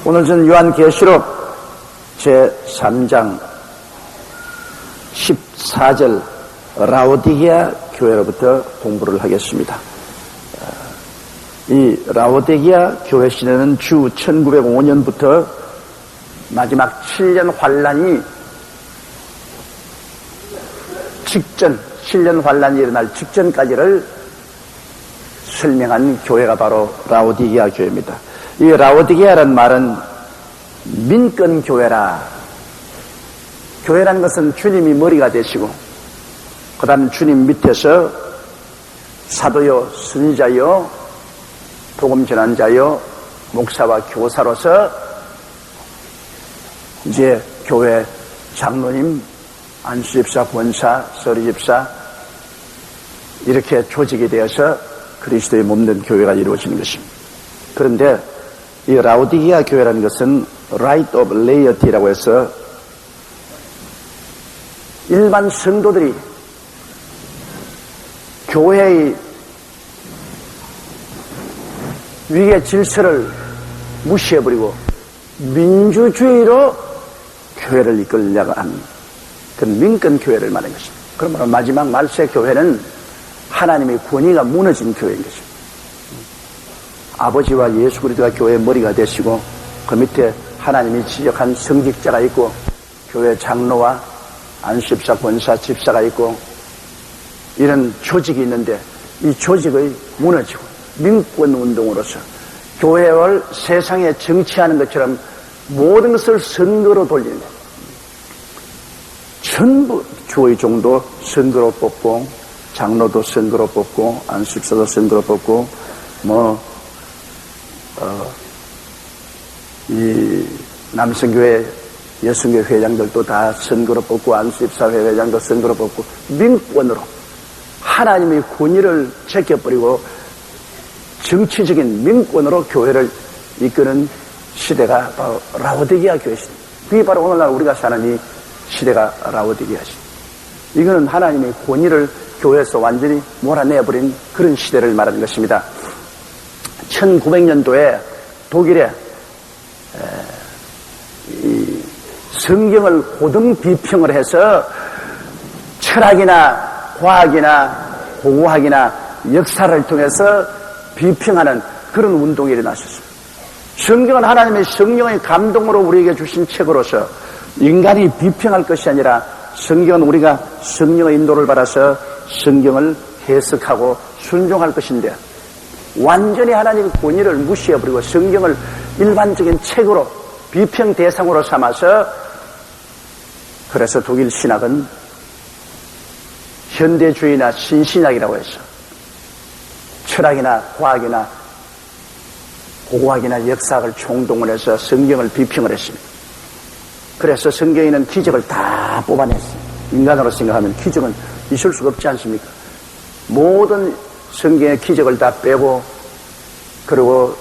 오늘 저는 요한계시록 제3장 14절 라오디게아 교회로부터 공부를 하겠습니다. 이 라오디게아 교회 시대는 주 1905년부터 마지막 7년 환란이 직전, 7년 환란이 일어날 직전까지를 설명한 교회가 바로 라오디게아 교회입니다. 이 라오디게아라는 말은 민권교회라. 교회라는 것은 주님이 머리가 되시고 그 다음 주님 밑에서 사도요, 선지자요, 복음 전환자요, 목사와 교사로서 이제 교회 장로님, 안수집사, 권사, 서리집사 이렇게 조직이 되어서 그리스도의 몸된 교회가 이루어지는 것입니다. 그런데 이 라오디게아 교회라는 것은 Right of Laity라고 해서 일반 성도들이 교회의 위계 질서를 무시해버리고 민주주의로 교회를 이끌려고 하는 그런 민권교회를 말하는 것입니다. 그러므로 마지막 말세 교회는 하나님의 권위가 무너진 교회인 것입니다. 아버지와 예수 그리스도가 교회의 머리가 되시고 그 밑에 하나님이 지적한 성직자가 있고 교회 장로와 안수집사, 권사, 집사가 있고 이런 조직이 있는데 이 조직의 무너지고 민권운동으로서 교회를 세상에 정치하는 것처럼 모든 것을 선거로 돌리는 거예요. 전부 주의 종도 선거로 뽑고 장로도 선거로 뽑고 안수집사도 선거로 뽑고 이 남성교회, 여성교회 회장들도 다 선거로 뽑고 안수집사회 회장도 선거로 뽑고 민권으로 하나님의 권위를 제껴버리고 정치적인 민권으로 교회를 이끄는 시대가 바로 라오디게아 교회 시대. 그게 바로 오늘날 우리가 사는 이 시대가 라오디게아 시대. 이거는 하나님의 권위를 교회에서 완전히 몰아내버린 그런 시대를 말하는 것입니다. 1900년도에 독일에 이 성경을 고등 비평을 해서 철학이나 과학이나 고고학이나 역사를 통해서 비평하는 그런 운동이 일어났었어요. 성경은 하나님의 성령의 감동으로 우리에게 주신 책으로서 인간이 비평할 것이 아니라 성경은 우리가 성령의 인도를 받아서 성경을 해석하고 순종할 것인데 완전히 하나님의 권위를 무시해버리고 성경을 일반적인 책으로 비평 대상으로 삼아서 그래서 독일 신학은 현대주의나 신신학이라고 해서 철학이나 과학이나 고고학이나 역사학을 총동원 해서 성경을 비평을 했습니다. 그래서 성경에 있는 기적을 다 뽑아냈어요. 인간으로 생각하면 기적은 있을 수가 없지 않습니까? 모든 성경의 기적을 다 빼고 그리고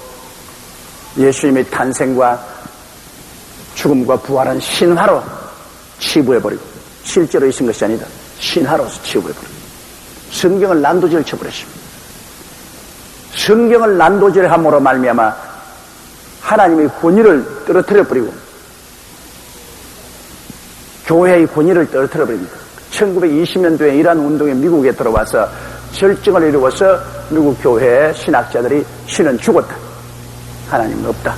예수님의 탄생과 죽음과 부활은 신화로 치부해버리고 실제로 있은 것이 아니다. 신화로서 치부해버리고 성경을 난도질 쳐버렸습니다. 성경을 난도질함으로 말미암아 하나님의 권위를 떨어뜨려버리고 교회의 권위를 떨어뜨려버립니다. 1920년도에 이러한 운동이 미국에 들어와서 결정을 이루어서 미국 교회의 신학자들이 신은 죽었다. 하나님은 없다.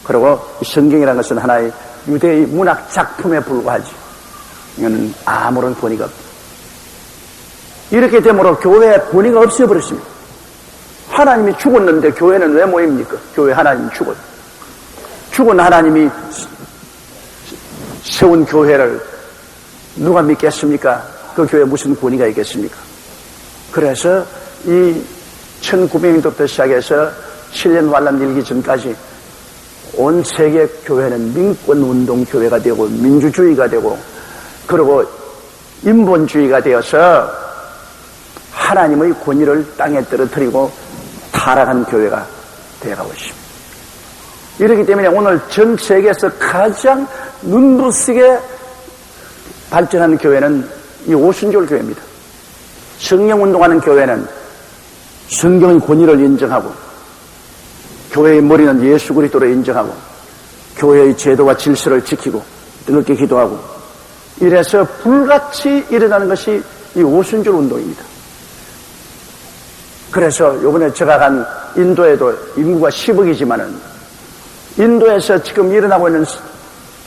그리고 성경이라는 것은 하나의 유대의 문학 작품에 불과하지. 이거는 아무런 권위가 없다. 이렇게 되므로 교회에 권위가 없어버렸습니다. 하나님이 죽었는데 교회는 왜 모입니까? 교회 하나님이 죽었다. 죽은 하나님이 세운 교회를 누가 믿겠습니까? 그 교회에 무슨 권위가 있겠습니까? 그래서 이 1900년도부터 시작해서 7년 환란 일기 전까지 온 세계 교회는 민권운동 교회가 되고 민주주의가 되고 그리고 인본주의가 되어서 하나님의 권위를 땅에 떨어뜨리고 타락한 교회가 되어가고 있습니다. 이렇기 때문에 오늘 전 세계에서 가장 눈부시게 발전하는 교회는 이 오순절 교회입니다. 성령운동하는 교회는 성경의 권위를 인정하고 교회의 머리는 예수 그리스도로 인정하고 교회의 제도와 질서를 지키고 뜨겁게 기도하고 이래서 불같이 일어나는 것이 이 오순절 운동입니다. 그래서 이번에 제가 간 인도에도 인구가 10억이지만은 인도에서 지금 일어나고 있는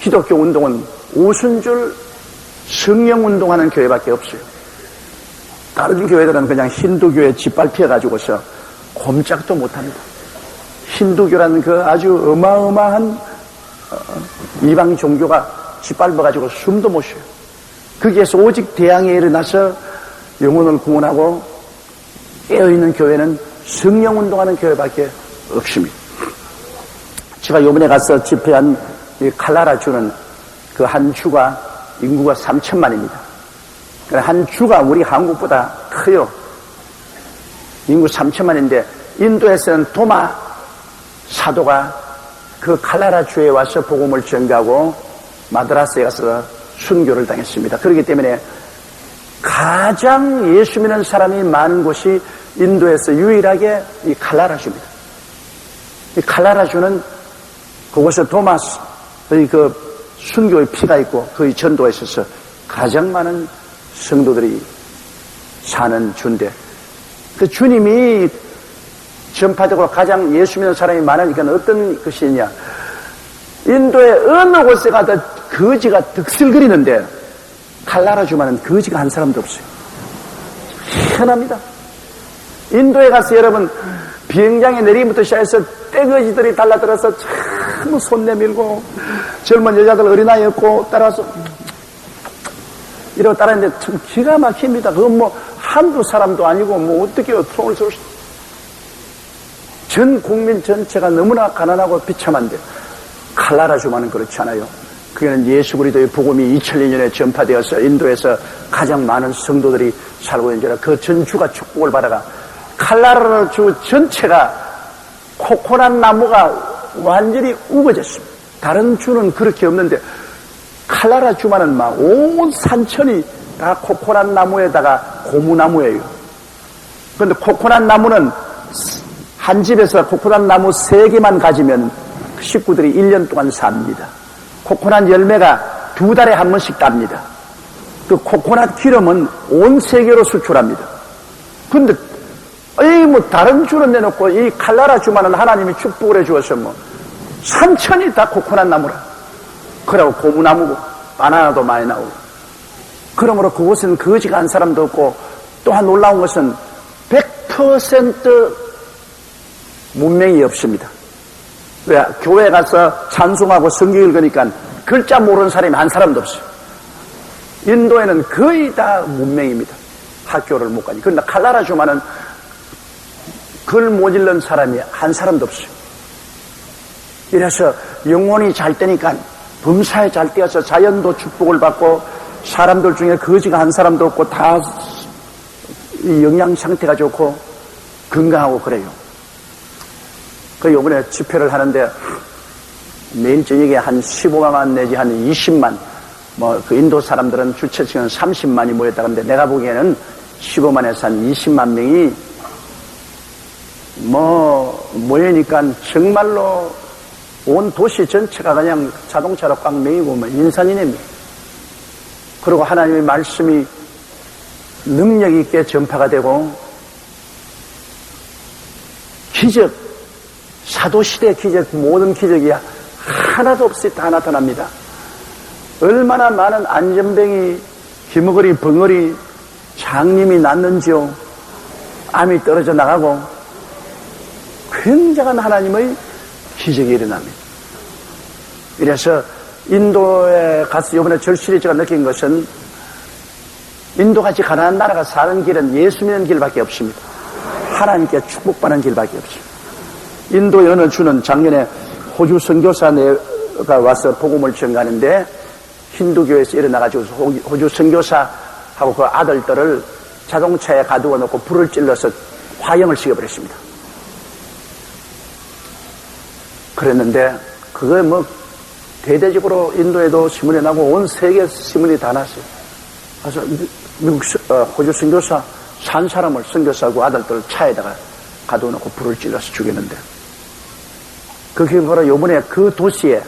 기독교 운동은 오순절 성령 운동하는 교회밖에 없어요. 다른 교회들은 그냥 힌두교에 짓밟혀가지고서 꼼짝도 못합니다. 힌두교라는 그 아주 어마어마한 이방 종교가 짓밟아가지고 숨도 못 쉬어요. 거기에서 오직 대항에 일어나서 영혼을 구원하고 깨어있는 교회는 성령 운동하는 교회밖에 없습니다. 제가 이번에 가서 집회한 이 칼라라 주는 그 한 주가 인구가 3천만입니다. 한 주가 우리 한국보다 커요. 인구 3천만인데 인도에서는 도마 사도가 그 칼라라 주에 와서 복음을 전가하고 마드라스에 가서 순교를 당했습니다. 그렇기 때문에 가장 예수 믿는 사람이 많은 곳이 인도에서 유일하게 이 칼라라주입니다. 이 칼라라주는 그곳에 도마스의 그 순교의 피가 있고 그의 전도에 있어서 가장 많은 성도들이 사는 주인데 그 주님이 전파적으로 가장 예수 믿는 사람이 많으니까 어떤 것이냐, 인도의 어느 곳에 가도 거지가 득실거리는데 칼라라주만은 거지가 한 사람도 없어요. 희한합니다. 인도에 가서 여러분 비행장에 내리기부터 시작해서 떼거지들이 달라들어서 참 손 내밀고 젊은 여자들 어린아이 없고 따라서 이러고 따라했는데 참 기가 막힙니다. 그건 뭐 한두 사람도 아니고 뭐 어떻게 통을 쏠 수, 전 국민 전체가 너무나 가난하고 비참한데 칼라라주만은 그렇지 않아요. 그게는 예수 그리스도의 복음이 2002년에 전파되어서 인도에서 가장 많은 성도들이 살고 있는 줄 알아. 그 전주가 축복을 받아가 칼라라주 전체가 코코넛 나무가 완전히 우거졌습니다. 다른 주는 그렇게 없는데 칼라라주만은 막 온 산천이 다 코코넛 나무에다가 고무나무예요. 그런데 코코넛 나무는 한 집에서 코코넛 나무 3개만 가지면 식구들이 1년 동안 삽니다. 코코넛 열매가 2달에 한 번씩 땁니다. 그 코코넛 기름은 온 세계로 수출합니다. 근데 뭐 다른 주는 내놓고 이 칼라라 주만은 하나님이 축복을 해주어서 뭐 산천이 다 코코넛 나무라. 그리고 고무나무고 바나나도 많이 나오고. 그러므로 그곳은 거지가 한 사람도 없고 또한 놀라운 것은 100% 문맹이 없습니다. 왜? 교회 가서 찬송하고 성경 읽으니까 글자 모르는 사람이 한 사람도 없어요. 인도에는 거의 다 문맹입니다. 학교를 못 가니. 그런데 칼라라주만은 글 모질른 사람이 한 사람도 없어요. 이래서 영혼이 잘 되니까 범사에 잘 되어서 자연도 축복을 받고 사람들 중에 거지가 한 사람도 없고 다 영양 상태가 좋고 건강하고 그래요. 그 요번에 집회를 하는데 매일 저녁에 한 15만 내지 한 20만, 뭐 그 인도 사람들은 주최측은 30만이 모였다는데 내가 보기에는 15만에서 한 20만 명이 모이니까 정말로 온 도시 전체가 그냥 자동차로 꽉 메이고 뭐 인산이네요. 그리고 하나님의 말씀이 능력 있게 전파가 되고 기적, 사도시대 기적, 모든 기적이 하나도 없이 다 나타납니다. 얼마나 많은 안전병이, 기머거리, 벙어리, 장님이 났는지요. 암이 떨어져 나가고 굉장한 하나님의 기적이 일어납니다. 이래서 인도에 가서 이번에 절실히 제가 느낀 것은 인도같이 가난한 나라가 사는 길은 예수 믿는 길밖에 없습니다. 하나님께 축복받는 길밖에 없습니다. 인도의 어느 주는 작년에 호주 선교사가 와서 복음을 전가하는데 힌두교에서 일어나가지고 호주 선교사하고 그 아들들을 자동차에 가두어 놓고 불을 찔러서 화형을 시켜버렸습니다. 그랬는데 그거 뭐 대대적으로 인도에도 신문이 나고 온 세계 신문이 다 났어요. 그래서 미국 호주 선교사 산 사람을 선교사하고 아들들을 차에다가 가둬놓고 불을 찔러서 죽였는데 그게 바로 요번에 그 도시에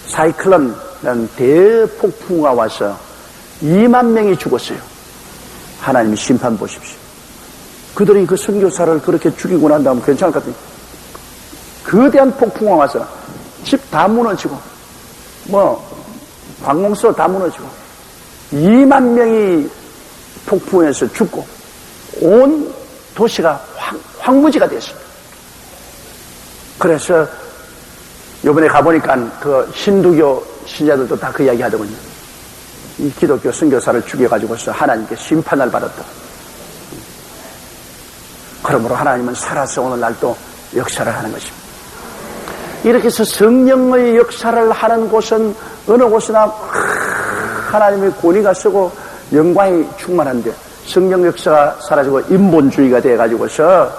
사이클론이라는 대폭풍우가 와서 2만 명이 죽었어요. 하나님이 심판 보십시오. 그들이 그 선교사를 그렇게 죽이고 난 다음에 괜찮을 것 같아요. 거대한 폭풍우가 와서 집 다 무너지고 관공서 다 무너지고 2만 명이 폭풍에서 죽고 온 도시가 황무지가 됐습니다. 그래서 요번에 가보니까 그 힌두교 신자들도 다 그 이야기 하더군요. 이 기독교 선교사를 죽여가지고서 하나님께 심판을 받았다. 그러므로 하나님은 살아서 오늘날 또 역사를 하는 것입니다. 이렇게 해서 성령의 역사를 하는 곳은 어느 곳이나 하나님의 권위가 쓰고 영광이 충만한데, 성령 역사가 사라지고 인본주의가 돼가지고서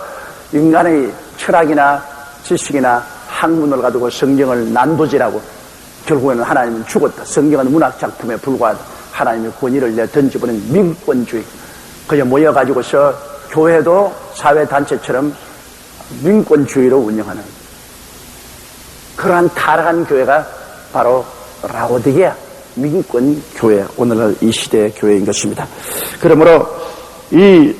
인간의 철학이나 지식이나 학문을 가지고 성경을 난도질하고 결국에는 하나님은 죽었다. 성경은 문학작품에 불과하다. 하나님의 권위를 내던져버린 민권주의. 그냥 모여가지고서 교회도 사회단체처럼 민권주의로 운영하는 그러한 타락한 교회가 바로 라오디게아 민권교회, 오늘날 이 시대의 교회인 것입니다. 그러므로 이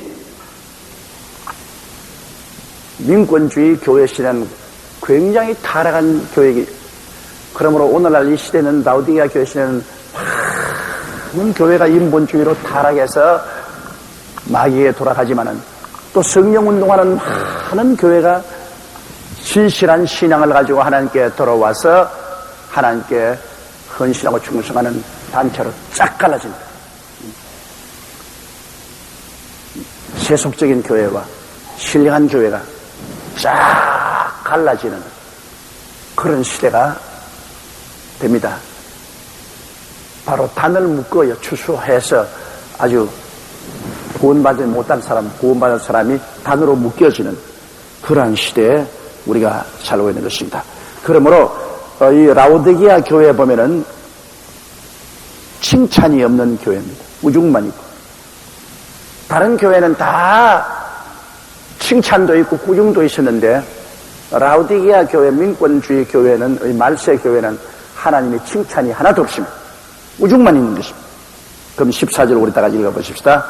민권주의 교회 시대는 굉장히 타락한 교회이기, 그러므로 오늘날 이 시대는, 라오디게아 교회 시대는 많은 교회가 인본주의로 타락해서 마귀에 돌아가지만은, 또 성령운동하는 많은 교회가 진실한 신앙을 가지고 하나님께 돌아와서 하나님께 헌신하고 충성하는 단체로 쫙 갈라집니다. 세속적인 교회와 신령한 교회가 쫙 갈라지는 그런 시대가 됩니다. 바로 단을 묶어요. 추수해서 아주 구원받지 못한 사람, 구원받은 사람이 단으로 묶여지는 그러한 시대에 우리가 살고 있는 것입니다. 그러므로 이 라오디게아 교회에 보면은 칭찬이 없는 교회입니다. 우중만 있고, 다른 교회는 다 칭찬도 있고 꾸중도 있었는데, 라오디게아 교회, 민권주의 교회는, 이 말세 교회는 하나님의 칭찬이 하나도 없습니다. 우중만 있는 것입니다. 그럼 14절 우리 다 같이 읽어보십시다.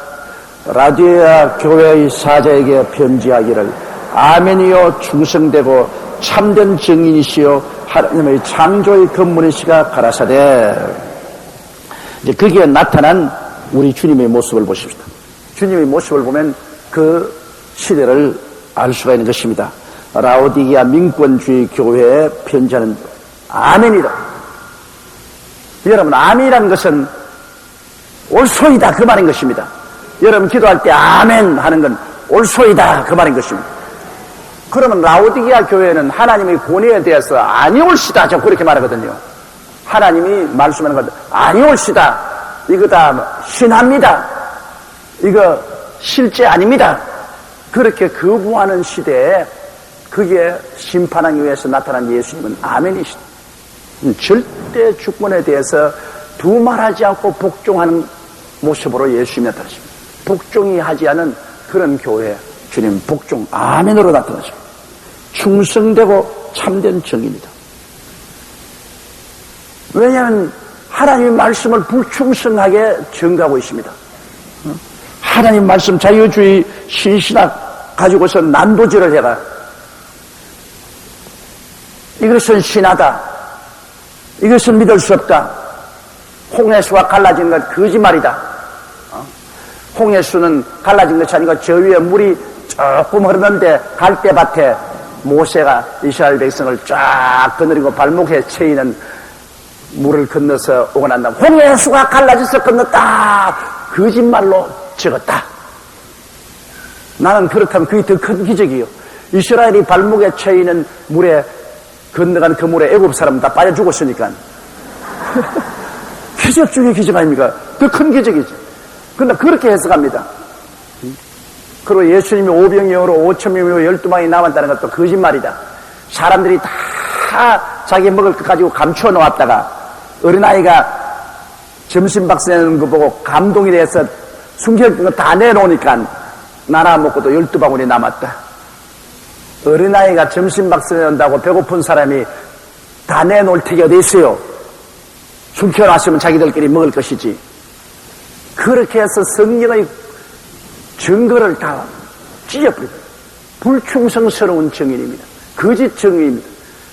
라오디게아 교회의 사자에게 편지하기를, 아멘이요 충성되고 참된 증인이시요 하나님의 창조의 근본이시가 가라사대. 이제 거기에 나타난 우리 주님의 모습을 보십시다. 주님의 모습을 보면 그 시대를 알 수가 있는 것입니다. 라오디게아 민권주의 교회에 편지하는 아멘이다. 여러분, 아멘이라는 것은 옳소이다 그 말인 것입니다. 여러분 기도할 때 아멘 하는 건 옳소이다 그 말인 것입니다. 그러면 라오디게아 교회는 하나님의 권위에 대해서 아니올시다 저 그렇게 말하거든요. 하나님이 말씀하는 것 아니올시다, 이거 다 신합니다, 이거 실제 아닙니다, 그렇게 거부하는 시대에 그게 심판하기 위해서 나타난 예수님은 아멘이시다. 절대 주권에 대해서 두말하지 않고 복종하는 모습으로 예수님이 나타나십니다. 복종이 하지 않은 그런 교회, 주님 복종 아멘으로 나타나십니다. 충성되고 참된 정의입니다. 왜냐하면 하나님의 말씀을 불충성하게 증가하고 있습니다. 하나님 말씀 자유주의 신신학 가지고서 난도질을 해라. 이것은 신하다, 이것은 믿을 수 없다, 홍해수가 갈라진 건 거짓말이다. 홍해수는 갈라진 것이 아니고 저 위에 물이 조금 흐르는데 갈대밭에 모세가 이스라엘 백성을 쫙 거느리고 발목에 채이는 물을 건너서 오고 난 다음 홍해수가 갈라져서 건넜다, 거짓말로 적었다. 나는 그렇다면 그게 더 큰 기적이요. 이스라엘이 발목에 채이는 물에 건너간 그 물에 애굽 사람 다 빠져 죽었으니까 기적 중에 기적 아닙니까? 더 큰 기적이지. 그러나 그렇게 해석합니다. 그리고 예수님이 오병이어로 5,000명이고 12방이 남았다는 것도 거짓말이다. 사람들이 다 자기 먹을 것 가지고 감추어 놓았다가 어린아이가 점심박스 내는 거 보고 감동이 돼서 숨겨진 거 다 내놓으니까 나눠 먹고도 12방울이 남았다. 어린아이가 점심박스 내놓는다고 배고픈 사람이 다 내놓을 택이 어디 있어요? 숨겨놨으면 자기들끼리 먹을 것이지. 그렇게 해서 성경의 증거를 다 찢어버립니다. 불충성스러운 증인입니다. 거짓 증인입니다.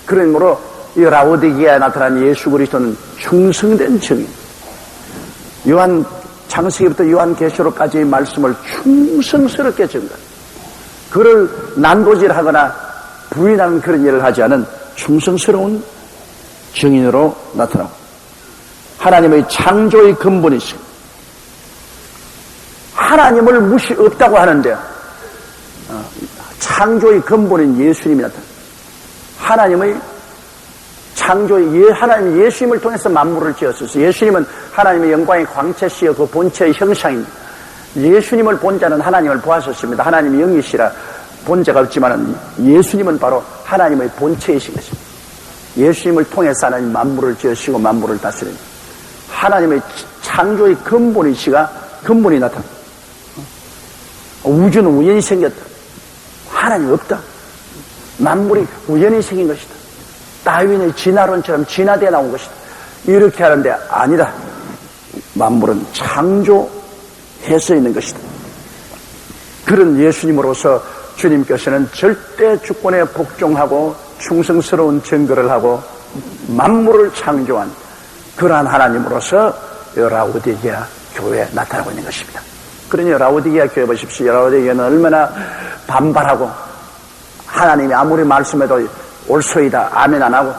그러므로 이 라오디게아에 나타난 예수 그리스도는 충성된 증인. 요한 창세기부터 요한계시록까지의 말씀을 충성스럽게 증거. 그를 난도질하거나 부인하는 그런 일을 하지 않은 충성스러운 증인으로 나타나고, 하나님의 창조의 근본이시고, 하나님을 무시 없다고 하는데 창조의 근본인 예수님이 나타납니다. 하나님의 창조의 하나님 예수님을 통해서 만물을 지었어요. 예수님은 하나님의 영광의 광채시여 그 본체의 형상입니다. 예수님을 본 자는 하나님을 보았었습니다. 하나님이 영이시라 본 자가 없지만 예수님은 바로 하나님의 본체이신 것입니다. 예수님을 통해서 하나님 만물을 지으시고 만물을 다스립니다. 하나님의 창조의 근본이 나타납니다. 우주는 우연히 생겼다. 하나님 없다. 만물이 우연히 생긴 것이다. 다윈의 진화론처럼 진화되어 나온 것이다. 이렇게 하는데 아니다. 만물은 창조해서 있는 것이다. 그런 예수님으로서 주님께서는 절대 주권에 복종하고 충성스러운 증거를 하고 만물을 창조한 그러한 하나님으로서 라오디게아 교회에 나타나고 있는 것입니다. 그러니 라오디게아 교회 보십시오. 라오디게아는 얼마나 반발하고 하나님이 아무리 말씀해도 옳소이다 아멘 안 하고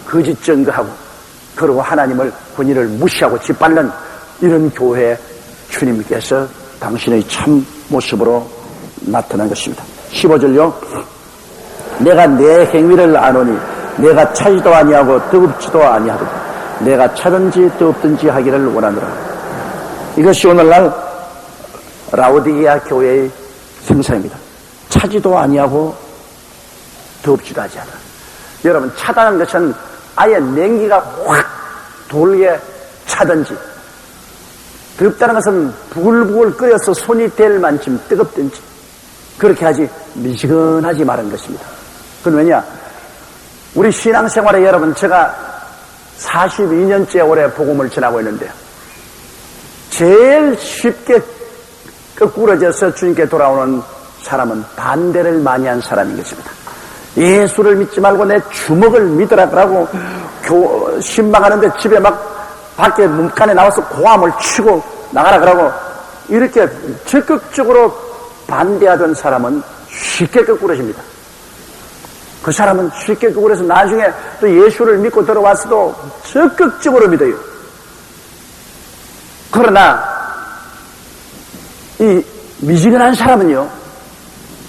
거짓 증거하고 그리고 하나님을 권위를 무시하고 짓밟는 이런 교회에 주님께서 당신의 참 모습으로 나타난 것입니다. 15절요. 내가 내 행위를 아노니 내가 차지도 아니하고 뜨겁지도 아니하거든. 내가 차든지 뜨겁든지 하기를 원하노라. 이것이 오늘날 라오디게아 교회의 생사입니다. 차지도 아니하고 뜨겁지도 하지 않아. 여러분, 차다는 것은 아예 냉기가 확 돌게 차든지, 뜨겁다는 것은 부글부글 끓여서 손이 될 만큼 뜨겁든지 그렇게 하지 미지근하지 말은 것입니다. 그건 왜냐? 우리 신앙생활에 여러분, 제가 42년째 올해 복음을 전하고 있는데요, 제일 쉽게 거꾸러져서 주님께 돌아오는 사람은 반대를 많이 한 사람인 것입니다. 예수를 믿지 말고 내 주먹을 믿으라 그러고 신방하는데 집에 막 밖에 문간에 나와서 고함을 치고 나가라 그러고 이렇게 적극적으로 반대하던 사람은 쉽게 거꾸러집니다. 그 사람은 쉽게 거꾸러서 나중에 또 예수를 믿고 들어왔어도 적극적으로 믿어요. 그러나 이 미지근한 사람은요,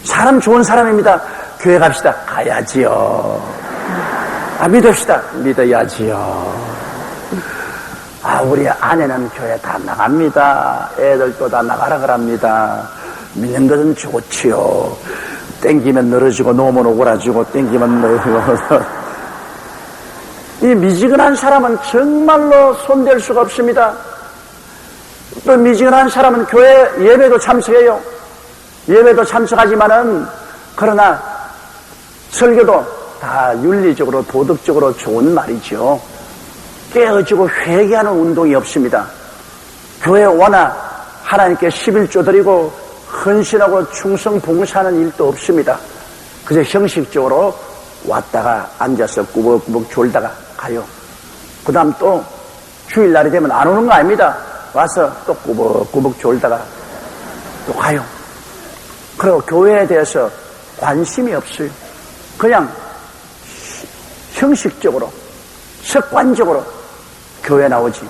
사람 좋은 사람입니다. 교회 갑시다. 가야지요. 믿읍시다. 믿어야지요. 우리 아내는 교회 다 나갑니다. 애들도 다 나가라 그럽니다. 믿는 것은 좋지요. 땡기면 늘어지고 놓으면 오그라지고 땡기면 늘어지고. 이 미지근한 사람은 정말로 손댈 수가 없습니다. 또 미지근한 사람은 교회 예배도 참석해요. 예배도 참석하지만은 그러나 설교도 다 윤리적으로 도덕적으로 좋은 말이죠. 깨어지고 회개하는 운동이 없습니다. 교회 워낙 하나님께 11조 드리고 헌신하고 충성 봉사하는 일도 없습니다. 그저 형식적으로 왔다가 앉아서 꾸벅꾸벅 졸다가 가요. 그 다음 또 주일날이 되면 안 오는 거 아닙니다. 와서 또 꾸벅꾸벅 졸다가 또 가요. 그리고 교회에 대해서 관심이 없어요. 그냥 형식적으로 습관적으로 교회 나오지.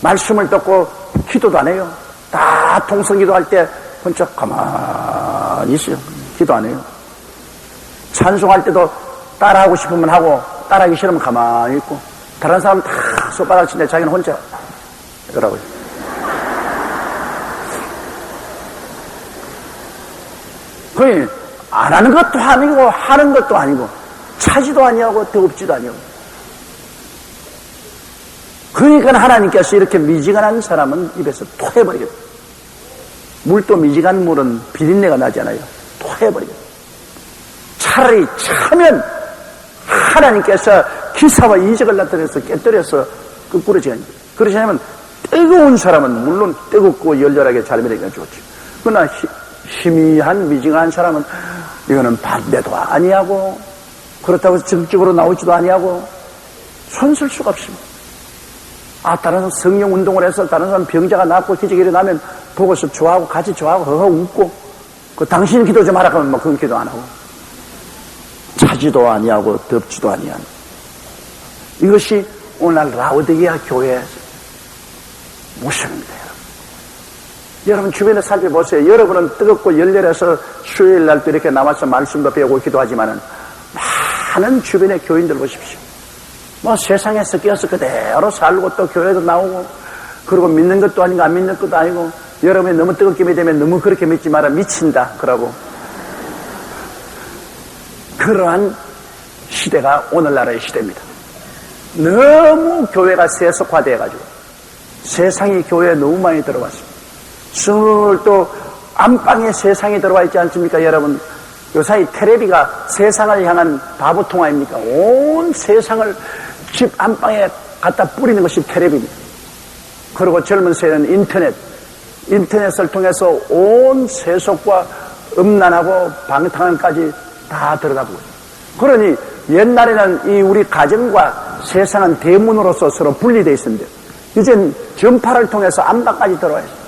말씀을 듣고 기도도 안 해요. 다 통성기도할 때 번쩍 가만히 있어요. 기도 안 해요. 찬송할 때도 따라하고 싶으면 하고 따라하기 싫으면 가만히 있고, 다른 사람 다 손바닥 치는데 자기는 혼자 이러라고요. 거의 안 하는 것도 아니고 하는 것도 아니고 차지도 아니하고 뜨겁지도 아니하고. 그러니까 하나님께서 이렇게 미지근한 사람은 입에서 토해버리겠다. 물도 미지근한 물은 비린내가 나잖아요. 토해버리겠다. 차라리 차면 하나님께서 기사와 이적을 나타내서 깨뜨려서 거꾸로 지은 거예요. 그렇지 않으면 뜨거운 사람은 물론 뜨겁고 열렬하게 잘못하기가 좋죠. 그러나 희미한 미징한 사람은 이거는 반대도 아니하고 그렇다고 적극적으로 나오지도 아니하고 손쓸 수가 없습니다. 다른 사람 성령 운동을 해서 다른 사람 병자가 낫고 기적이 일어나면 보고서 좋아하고 같이 좋아하고 허허 웃고 당신 기도 좀 하라 하면 그건 기도 안 하고 차지도 아니하고 덥지도 아니한 이것이 오늘 라오디게아 교회의 모습입니다. 여러분 주변에 살펴보세요. 여러분은 뜨겁고 열렬해서 수요일 날도 이렇게 나와서 말씀도 배우고 기도하지만은 많은 주변의 교인들 보십시오. 세상에서 끼어서 그대로 살고 또 교회도 나오고 그리고 믿는 것도 아니고 안 믿는 것도 아니고 여러분이 너무 뜨겁게 믿으면 너무 그렇게 믿지 마라 미친다 그러고 그러한 시대가 오늘날의 시대입니다. 너무 교회가 세속화되어가지고 세상이 교회에 너무 많이 들어왔습니다. 스물 또 안방에 세상이 들어와 있지 않습니까 여러분? 요사이 텔레비가 세상을 향한 바보통 아닙니까? 온 세상을 집 안방에 갖다 뿌리는 것이 텔레비입니다. 그리고 젊은 세대는 인터넷을 통해서 온 세속과 음란하고 방탕함까지 다 들여다보고 있습니다. 그러니 옛날에는 이 우리 가정과 세상은 대문으로서 서로 분리되어 있었는데 이젠 전파를 통해서 안방까지 들어와 있습니다.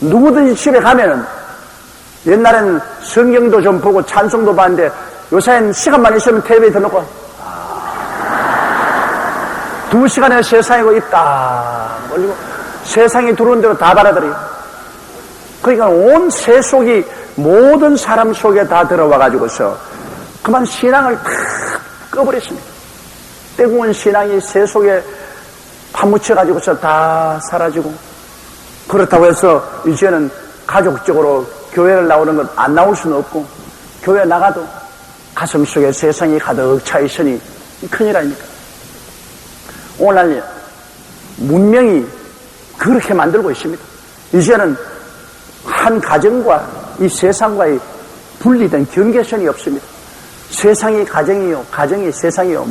누구든지 집에 가면은 옛날에는 성경도 좀 보고 찬송도 봤는데 요새는 시간만 있으면 텔레비에 들어놓고 2시간에 세상이고 있다 올리고 세상이 들어온 대로 다 받아들여요. 그러니까 온 세속이 모든 사람 속에 다 들어와 가지고서 그만 신앙을 다 꺼버렸습니다. 뜨거운 신앙이 세속에 파묻혀 가지고서 다 사라지고 그렇다고 해서 이제는 가족적으로 교회를 나오는 건 안 나올 수는 없고 교회 나가도 가슴 속에 세상이 가득 차 있으니 큰일 아닙니까? 오늘날 문명이 그렇게 만들고 있습니다. 이제는 한 가정과 이 세상과의 분리된 경계선이 없습니다. 세상이 가정이요 가정이 세상이요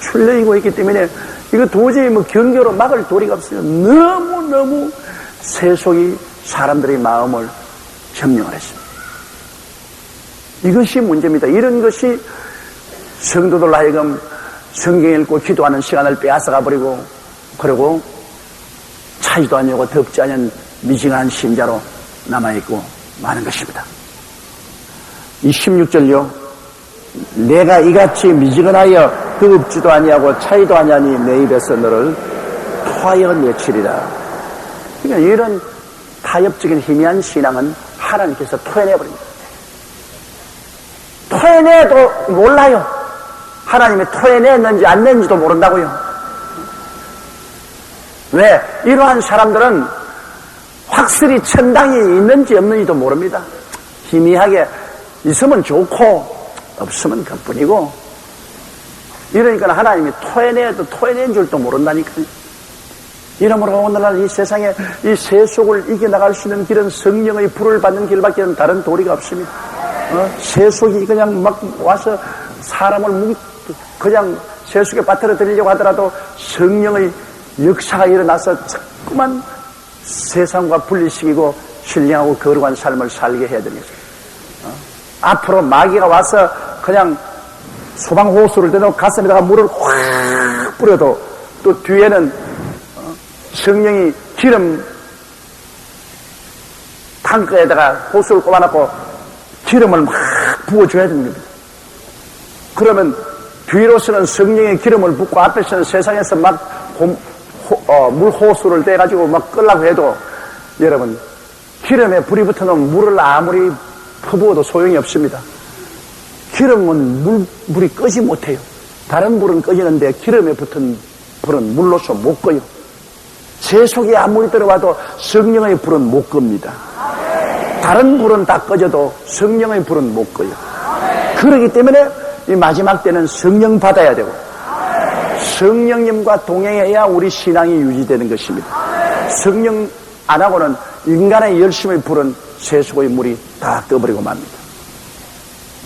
출렁이고 있기 때문에 이거 도저히 경계로 막을 도리가 없어요. 너무너무 세속이 사람들의 마음을 점령을 했습니다. 이것이 문제입니다. 이런 것이 성도들 하여금 성경 읽고 기도하는 시간을 빼앗아가 버리고 그리고 차지도 아니고 덥지 않은 미징한 신자로 남아있고 많은 것입니다. 이 16절요. 내가 이같이 미지근하여 뜨겁지도 아니하고 차이도 아니하니 내 입에서 너를 토하여 내치리라. 그러니까 이런 타협적인 희미한 신앙은 하나님께서 토해내버립니다. 토해내도 몰라요. 하나님이 토해냈는지 안 냈는지도 모른다고요. 왜? 이러한 사람들은 확실히 천당이 있는지 없는지도 모릅니다. 희미하게 있으면 좋고 없으면 그뿐이고 이러니까 하나님이 토해내도 토해낸 줄도 모른다니까요. 이러므로 오늘날 이 세상에 이 세속을 이겨나갈 수 있는 길은 성령의 불을 받는 길밖에 다른 도리가 없습니다. 세속이 그냥 막 와서 사람을 그냥 세속에 빠뜨려드리려고 하더라도 성령의 역사가 일어나서 자꾸만 세상과 분리시키고 신령하고 거룩한 삶을 살게 해야 됩니다. 앞으로 마귀가 와서 그냥 소방호수를 대놓고 가슴에다가 물을 확 뿌려도 또 뒤에는 성령이 기름 탕크에다가 호수를 꼽아놓고 기름을 막 부어줘야 됩니다. 그러면 뒤로서는 성령의 기름을 붓고 앞에서는 세상에서 막 물호수를 떼가지고 막 끌라고 해도 여러분 기름에 불이 붙어놓으면 물을 아무리 퍼부어도 소용이 없습니다. 기름은 물이 끄지 못해요. 다른 불은 꺼지는데 기름에 붙은 불은 물로서 못 꺼요. 세속에 아무리 들어와도 성령의 불은 못 끕니다. 다른 불은 다 꺼져도 성령의 불은 못 꺼요. 그렇기 때문에 이 마지막 때는 성령 받아야 되고 성령님과 동행해야 우리 신앙이 유지되는 것입니다. 성령 안 하고는 인간의 열심을 부른 세수고의 물이 다 떠버리고 맙니다.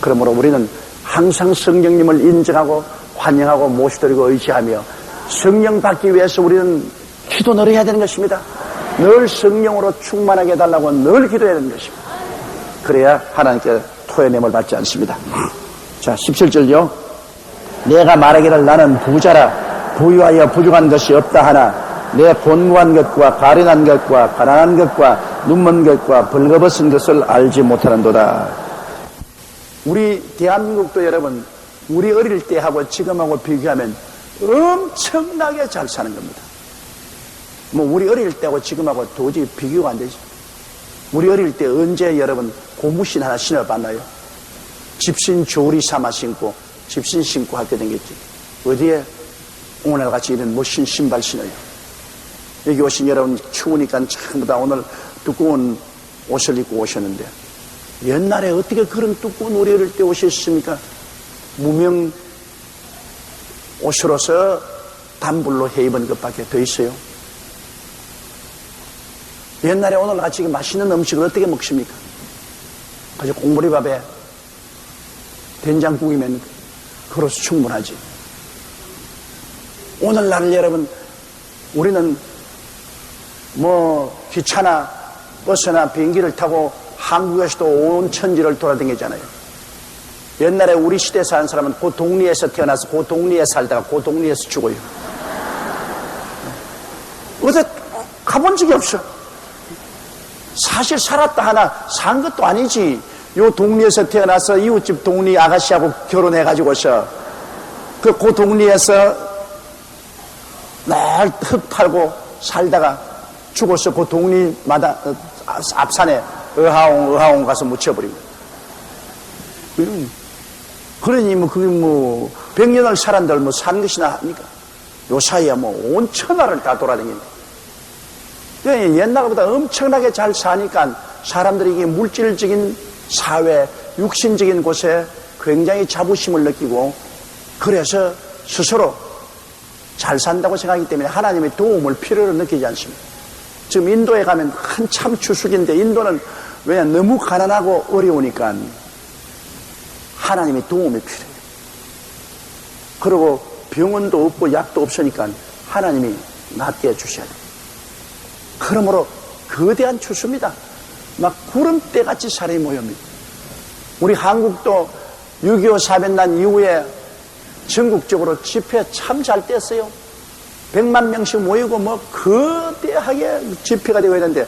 그러므로 우리는 항상 성령님을 인정하고 환영하고 모시드리고 의지하며 성령 받기 위해서 우리는 기도를 해야 되는 것입니다. 늘 성령으로 충만하게 해달라고 늘 기도해야 되는 것입니다. 그래야 하나님께 토해냄을 받지 않습니다. 자, 17절요. 내가 말하기를 나는 부자라 부유하여 부족한 것이 없다 하나 내 곤고한 것과 가련한 것과 가난한 것과 눈먼 것과 벌거벗은 것을 알지 못하는도다. 우리 대한민국도 여러분 우리 어릴 때하고 지금하고 비교하면 엄청나게 잘 사는 겁니다. 뭐 우리 어릴 때하고 지금하고 도저히 비교가 안 되죠. 우리 어릴 때 언제 여러분 고무신 하나 신어봤나요? 집신 조리 삼아 신고 집신 신고 학교 다녔지. 어디에 오늘같이 이런 멋진 신발 신어요. 여기 오신 여러분 추우니까 전부 다 오늘 두꺼운 옷을 입고 오셨는데 옛날에 어떻게 그런 두꺼운 우리 어릴 때 오셨습니까? 무명 옷으로서 단불로 해 입은 것밖에 더 있어요. 옛날에 오늘같이 맛있는 음식을 어떻게 먹습니까? 그저 콩보리밥에 된장국이면 그로서 충분하지. 오늘날 여러분 우리는 뭐 기차나 버스나 비행기를 타고 한국에서도 온 천지를 돌아다니잖아요. 옛날에 우리 시대에 사는 사람은 그 동리에서 태어나서 그 동리에 살다가 그 동리에서 죽어요. 어디 가본 적이 없어. 사실 살았다 하나 산 것도 아니지. 요 동리에서 태어나서 이웃집 동리 아가씨하고 결혼해가지고서 그 동리에서 날 흙 팔고 살다가 죽어서 그 동리마다 앞산에 어하옹 가서 묻혀버리고. 그러니 뭐 그게 뭐 100년을 살았는데 뭐 산 것이나 합니까? 요 사이에 뭐 온 천하를 다 돌아다니는데. 옛날보다 엄청나게 잘 사니까 사람들이 이게 물질적인 사회, 육신적인 곳에 굉장히 자부심을 느끼고 그래서 스스로 잘 산다고 생각하기 때문에 하나님의 도움을 필요로 느끼지 않습니다. 지금 인도에 가면 한참 추수기인데 인도는 왜냐 너무 가난하고 어려우니까 하나님의 도움이 필요해요. 그리고 병원도 없고 약도 없으니까 하나님이 낫게 해주셔야 돼요. 그러므로 거대한 추수입니다. 막 구름대같이 사람이 모여옵니다. 우리 한국도 6.25 사변난 이후에 전국적으로 집회 참 잘 뗐어요. 100만 명씩 모이고 뭐 거대하게 집회가 되고 있는데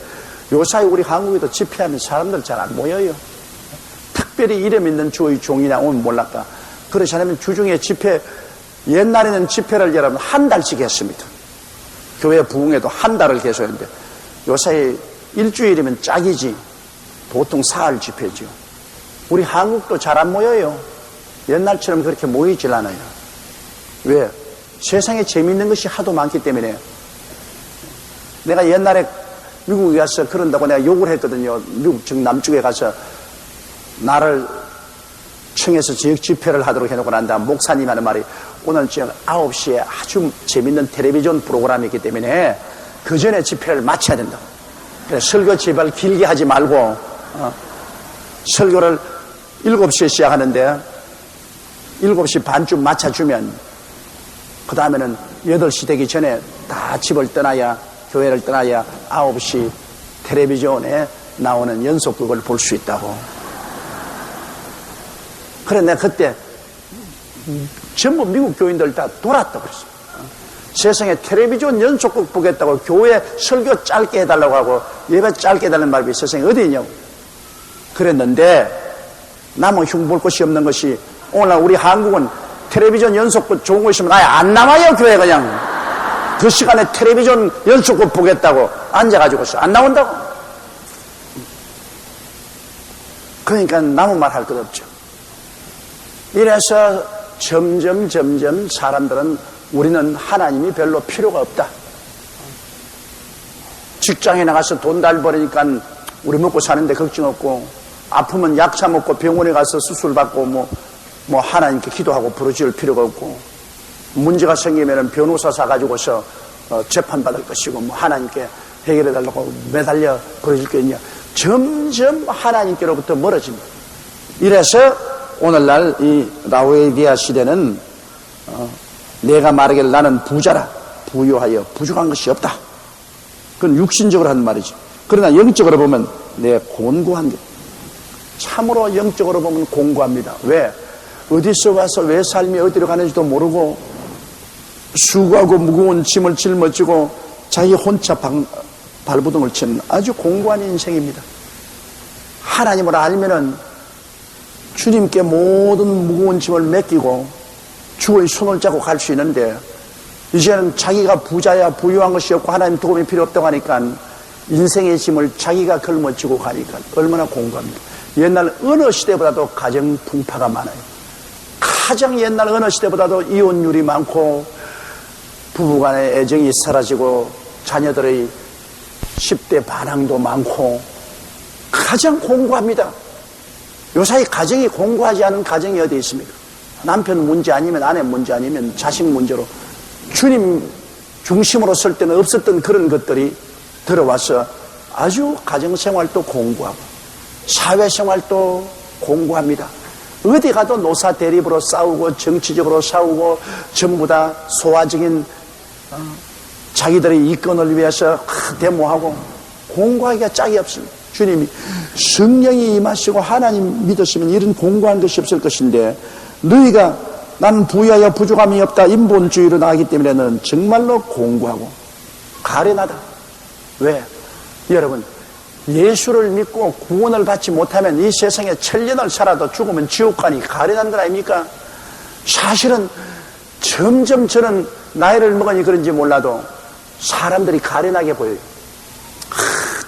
요사이 우리 한국에도 집회하면 사람들 잘 안 모여요. 특별히 이름 있는 주의 종이나 오면 몰랐다. 그렇지 않으면 주중에 집회, 옛날에는 집회를 여러분 한 달씩 했습니다. 교회 부흥회도 한 달을 계속 했는데 요사이 일주일이면 짝이지 보통 사흘 집회죠. 우리 한국도 잘 안 모여요. 옛날처럼 그렇게 모이질 않아요. 왜? 세상에 재미있는 것이 하도 많기 때문에. 내가 옛날에 미국에 가서 그런다고 내가 욕을 했거든요. 미국 남쪽에 가서 나를 청해서 지역 집회를 하도록 해놓고 난 다음 목사님 하는 말이 오늘 저녁 9시에 아주 재밌는 텔레비전 프로그램이 있기 때문에 그 전에 집회를 마쳐야 된다고. 그래서 설교 제발 길게 하지 말고 설교를 7시에 시작하는데 7시 반쯤 맞춰주면 그 다음에는 8시 되기 전에 다 집을 떠나야 교회를 떠나야 9시 텔레비전에 나오는 연속극을 볼 수 있다고. 그래 내가 그때 전부 미국 교인들 다 돌았다고 그랬어. 세상에 텔레비전 연속극 보겠다고 교회 설교 짧게 해달라고 하고 예배 짧게 해달라는 말이 세상에 어디 있냐고 그랬는데 남은 흉볼 곳이 없는 것이 오늘 우리 한국은 텔레비전 연속극 좋은 거 있으면 아예 안 나와요. 교회 그냥 그 시간에 텔레비전 연속극 보겠다고 앉아가지고서 안 나온다고. 그러니까 남은 말 할 것 없죠. 이래서 점점 사람들은 우리는 하나님이 별로 필요가 없다. 직장에 나가서 돈 잘 벌으니까 우리 먹고 사는데 걱정 없고 아프면 약 사 먹고 병원에 가서 수술 받고 뭐 하나님께 기도하고 부르짖을 필요가 없고 문제가 생기면 변호사 사가지고서 재판받을 것이고 뭐 하나님께 해결해달라고 매달려 그러실 거냐. 점점 하나님께로부터 멀어집니다. 이래서 오늘날 이 라오디게아 시대는 내가 말하기를 나는 부자라 부유하여 부족한 것이 없다. 그건 육신적으로 하는 말이지. 그러나 영적으로 보면 내 곤고한 것. 참으로 영적으로 보면 공고합니다. 왜? 어디서 와서 왜 삶이 어디로 가는지도 모르고 수고하고 무거운 짐을 짊어지고 자기 혼자 발부둥을 치는 아주 공고한 인생입니다. 하나님을 알면은 주님께 모든 무거운 짐을 맡기고 주의 손을 잡고 갈 수 있는데, 이제는 자기가 부자야 부유한 것이 없고 하나님 도움이 필요 없다고 하니까 인생의 짐을 자기가 걸머쥐고 가니까 얼마나 공고합니까? 옛날 어느 시대보다도 가정 풍파가 많아요. 가장 옛날 어느 시대보다도 이혼율이 많고 부부간의 애정이 사라지고 자녀들의 10대 반항도 많고 가장 공고합니다. 요사이 가정이 공고하지 않은 가정이 어디 있습니까? 남편 문제 아니면 아내 문제 아니면 자식 문제로 주님 중심으로 설 때는 없었던 그런 것들이 들어와서 아주 가정생활도 공고하고 사회생활도 공고합니다. 어디 가도 노사 대립으로 싸우고 정치적으로 싸우고 전부 다 소화적인 자기들의 이권을 위해서 데모하고 공고하기가 짝이 없습니다. 주님이 성령이 임하시고 하나님 믿었으면 이런 공고한 것이 없을 것인데, 너희가 나는 부유하여 부족함이 없다 인본주의로 나가기 때문에 너는 정말로 공고하고 가련하다. 왜? 여러분, 예수를 믿고 구원을 받지 못하면 이 세상에 천년을 살아도 죽으면 지옥 가니 가련한 건 아닙니까? 사실은 점점 저는 나이를 먹으니 그런지 몰라도 사람들이 가련하게 보여요.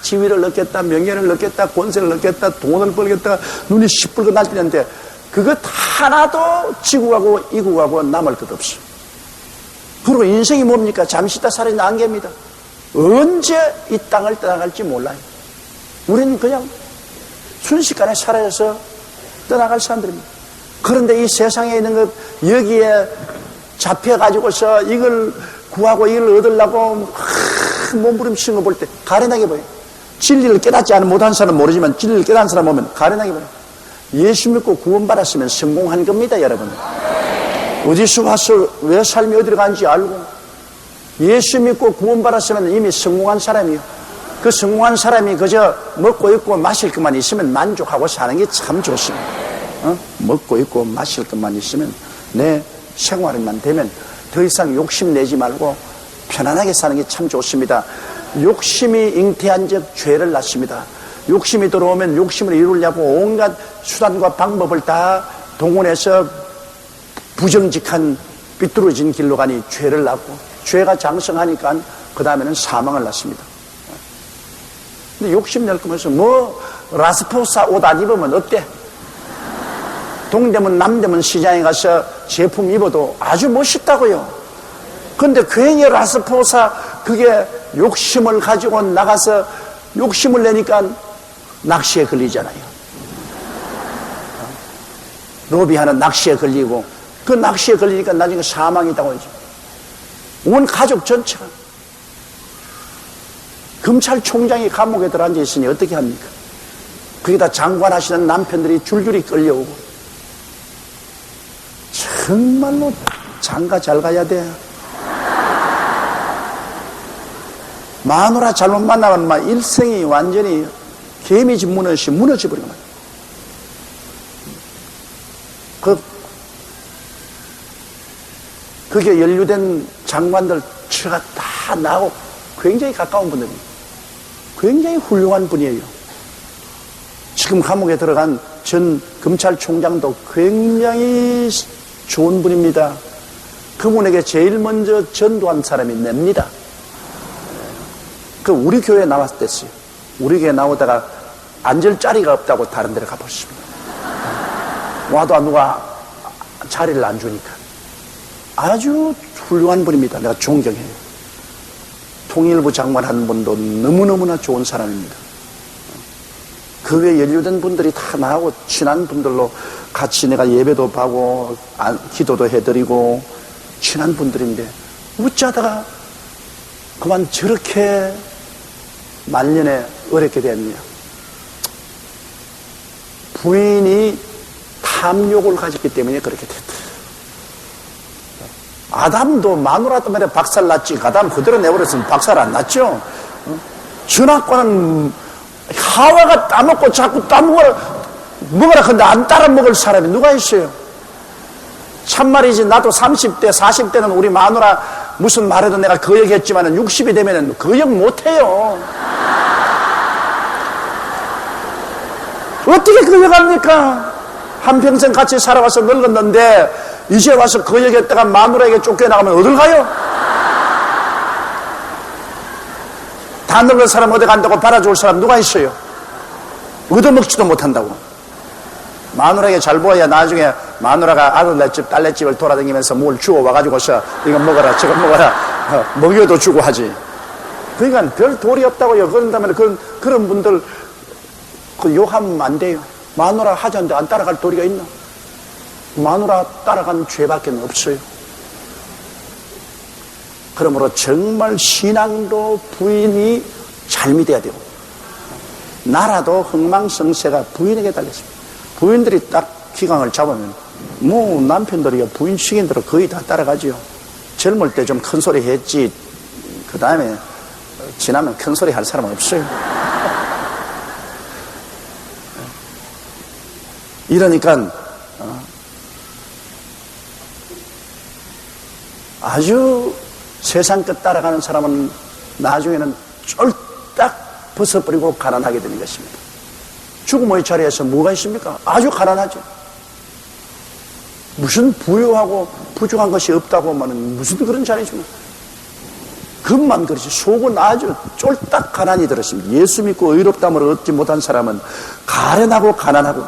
지위를 얻겠다, 명예를 얻겠다, 권세를 얻겠다, 돈을 벌겠다, 눈이 시뻘겋게 날뛰는데 그것 하나도 지고 가고 이고 가고 남을 것 없어. 그리고 인생이 뭡니까? 잠시 있다 사라지는 안개입니다. 언제 이 땅을 떠나갈지 몰라요. 우리는 그냥 순식간에 사라져서 떠나갈 사람들입니다. 그런데 이 세상에 있는 것 여기에 잡혀가지고서 이걸 구하고 이걸 얻으려고 몸부림치는 거 볼 때 가련하게 보여요. 진리를 깨닫지 않은 못한 사람은 모르지만 진리를 깨닫는 사람 보면 가련하게 보여요. 예수 믿고 구원받았으면 성공한 겁니다, 여러분. 어디서 와서 왜 삶이 어디로 가는지 알고 예수 믿고 구원받았으면 이미 성공한 사람이요. 그 성공한 사람이 그저 먹고 있고 마실 것만 있으면 만족하고 사는 게 참 좋습니다. 먹고 있고 마실 것만 있으면 내 생활만 되면 더 이상 욕심내지 말고 편안하게 사는 게 참 좋습니다. 욕심이 잉태한 적 죄를 낳습니다. 욕심이 들어오면 욕심을 이루려고 온갖 수단과 방법을 다 동원해서 부정직한 삐뚤어진 길로 가니 죄를 낳고, 죄가 장성하니까 그 다음에는 사망을 낳습니다. 근데 욕심 낼 거면서 라스포사 옷 안 입으면 어때? 동대문 남대문 시장에 가서 제품 입어도 아주 멋있다고요. 근데 괜히 라스포사 그게 욕심을 가지고 나가서 욕심을 내니까 낚시에 걸리잖아요. 로비하는 낚시에 걸리고, 그 낚시에 걸리니까 나중에 사망이라고 하죠. 온 가족 전체가. 검찰총장이 감옥에 들어앉아 있으니 어떻게 합니까? 거기다 장관하시는 남편들이 줄줄이 끌려오고. 정말로 장가 잘 가야 돼. 마누라 잘못 만나면 일생이 완전히 개미집 무너져버리는 거예요. 그게 연루된 장관들 처가 다 나하고 굉장히 가까운 분들입니다. 굉장히 훌륭한 분이에요. 지금 감옥에 들어간 전 검찰총장도 굉장히 좋은 분입니다. 그분에게 제일 먼저 전도한 사람이 냅니다. 그 우리 교회에 나왔댔어요. 우리 교회에 나오다가 앉을 자리가 없다고 다른 데를 가버렸습니다. 와도 누가 자리를 안 주니까. 아주 훌륭한 분입니다. 내가 존경해요. 통일부 장관 한 분도 너무너무나 좋은 사람입니다. 그 외에 연루된 분들이 다 나하고 친한 분들로 같이 내가 예배도 하고 기도도 해드리고 친한 분들인데 어쩌다가 그만 저렇게 말년에 어렵게 됐느냐? 부인이 탐욕을 가졌기 때문에 그렇게 됐다. 아담도 마누라 때문에 박살 났지, 아담 그대로 내버렸으면 박살 안 났죠. 전학과는 하와가 따먹고 자꾸 먹으라 근데 안 따라 먹을 사람이 누가 있어요? 참말이지, 나도 30대 40대는 우리 마누라 무슨 말해도 내가 그 얘기 했지만 60이 되면 그 얘기 못해요. 어떻게 그 얘기 합니까? 한평생 같이 살아와서 늙었는데 이제 와서 그 얘기 했다가 마누라에게 쫓겨나가면 어딜 가요? 다 늙은 사람 어디 간다고 바라줄 사람 누가 있어요? 얻어먹지도 못한다고. 마누라에게 잘 보아야 나중에 마누라가 아들네 집, 딸네 집을 돌아다니면서 뭘 주워 와가지고서 이거 먹어라, 저거 먹어라, 먹여도 주고 하지. 그러니까 별 도리 없다고요. 그런다면 그런 분들 그 욕하면 안 돼요. 마누라 하자는데 안 따라갈 도리가 있나? 마누라 따라간 죄밖에 없어요. 그러므로 정말 신앙도 부인이 잘 믿어야 되고, 나라도 흥망성쇠가 부인에게 달렸습니다. 부인들이 딱 기강을 잡으면 뭐 남편들이 부인 시킨 대로 거의 다 따라가지요. 젊을 때 좀 큰 소리 했지, 그 다음에 지나면 큰 소리 할 사람은 없어요. 이러니까 아주 세상 끝 따라가는 사람은 나중에는 쫄딱 벗어버리고 가난하게 되는 것입니다. 죽음의 자리에서 뭐가 있습니까? 아주 가난하죠. 무슨 부유하고 부족한 것이 없다고 하면 무슨 그런 자리죠. 겉만 그렇지 속은 아주 쫄딱 가난이 들었습니다. 예수 믿고 의롭다함을 얻지 못한 사람은 가련하고 가난하고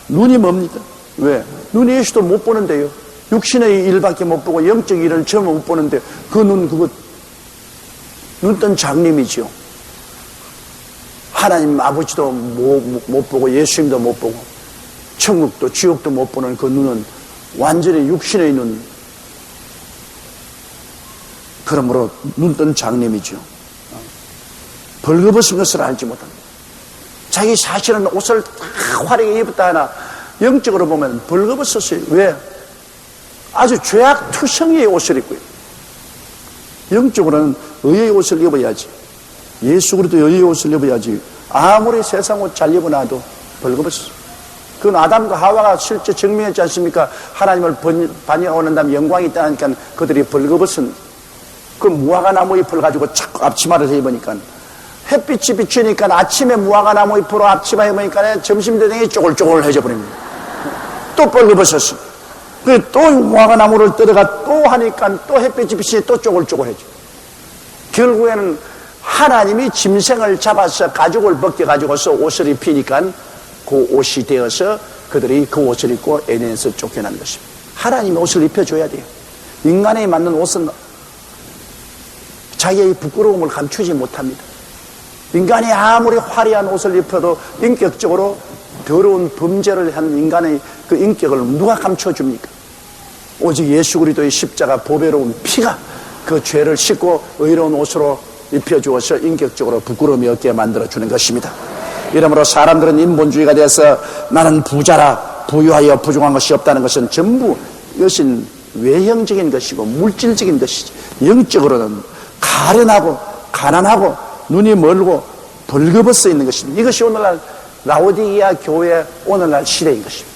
눈이 멉니다. 왜? 눈이 예수도 못 보는데요. 육신의 일밖에 못 보고 영적 일을 전혀 못 보는데 그 눈, 그거 눈뜬 장님이지요. 하나님 아버지도 못 보고 예수님도 못 보고 천국도 지옥도 못 보는 그 눈은 완전히 육신의 눈. 그러므로 눈뜬 장님이죠. 벌거벗은 것을 알지 못합니다. 자기 사실은 옷을 다 화려하게 입었다 하나 영적으로 보면 벌거벗었어요. 왜? 아주 죄악투성이의 옷을 입고요. 영적으로는 의의 옷을 입어야지. 예수 그리스도 의의 옷을 입어야지. 아무리 세상 옷 잘 입어놔도 벌거벗어. 그건 아담과 하와가 실제 증명했지 않습니까? 하나님을 반영하는 다음에 영광이 있다니까 그들이 벌거벗은 그 무화과 나무 잎을 가지고 자꾸 앞치마를 입으니까 햇빛이 비추니까 아침에 무화과 나무 잎으로 앞치마 입으니까 점심 되더니 쪼글쪼글해져 버립니다. 또 벌거벗었어. 또 무화과 나무를 뜯어가 또 하니까 또 햇빛이 비추니 또 쪼글쪼글해져. 결국에는 하나님이 짐승을 잡아서 가죽을 벗겨가지고서 옷을 입히니까 그 옷이 되어서 그들이 그 옷을 입고 에덴에서 쫓겨난 것입니다. 하나님이 옷을 입혀줘야 돼요. 인간에 맞는 옷은 자기의 부끄러움을 감추지 못합니다. 인간이 아무리 화려한 옷을 입혀도 인격적으로 더러운 범죄를 한 인간의 그 인격을 누가 감춰줍니까? 오직 예수 그리스도의 십자가 보배로운 피가 그 죄를 씻고 의로운 옷으로 입혀주어서 인격적으로 부끄러움이 없게 만들어주는 것입니다. 이러므로 사람들은 인본주의가 돼서 나는 부자라 부유하여 부족한 것이 없다는 것은 전부 이것은 외형적인 것이고 물질적인 것이지, 영적으로는 가련하고 가난하고 눈이 멀고 벌거벗어 있는 것입니다. 이것이 오늘날 라오디게아 교회 오늘날 시대인 것입니다.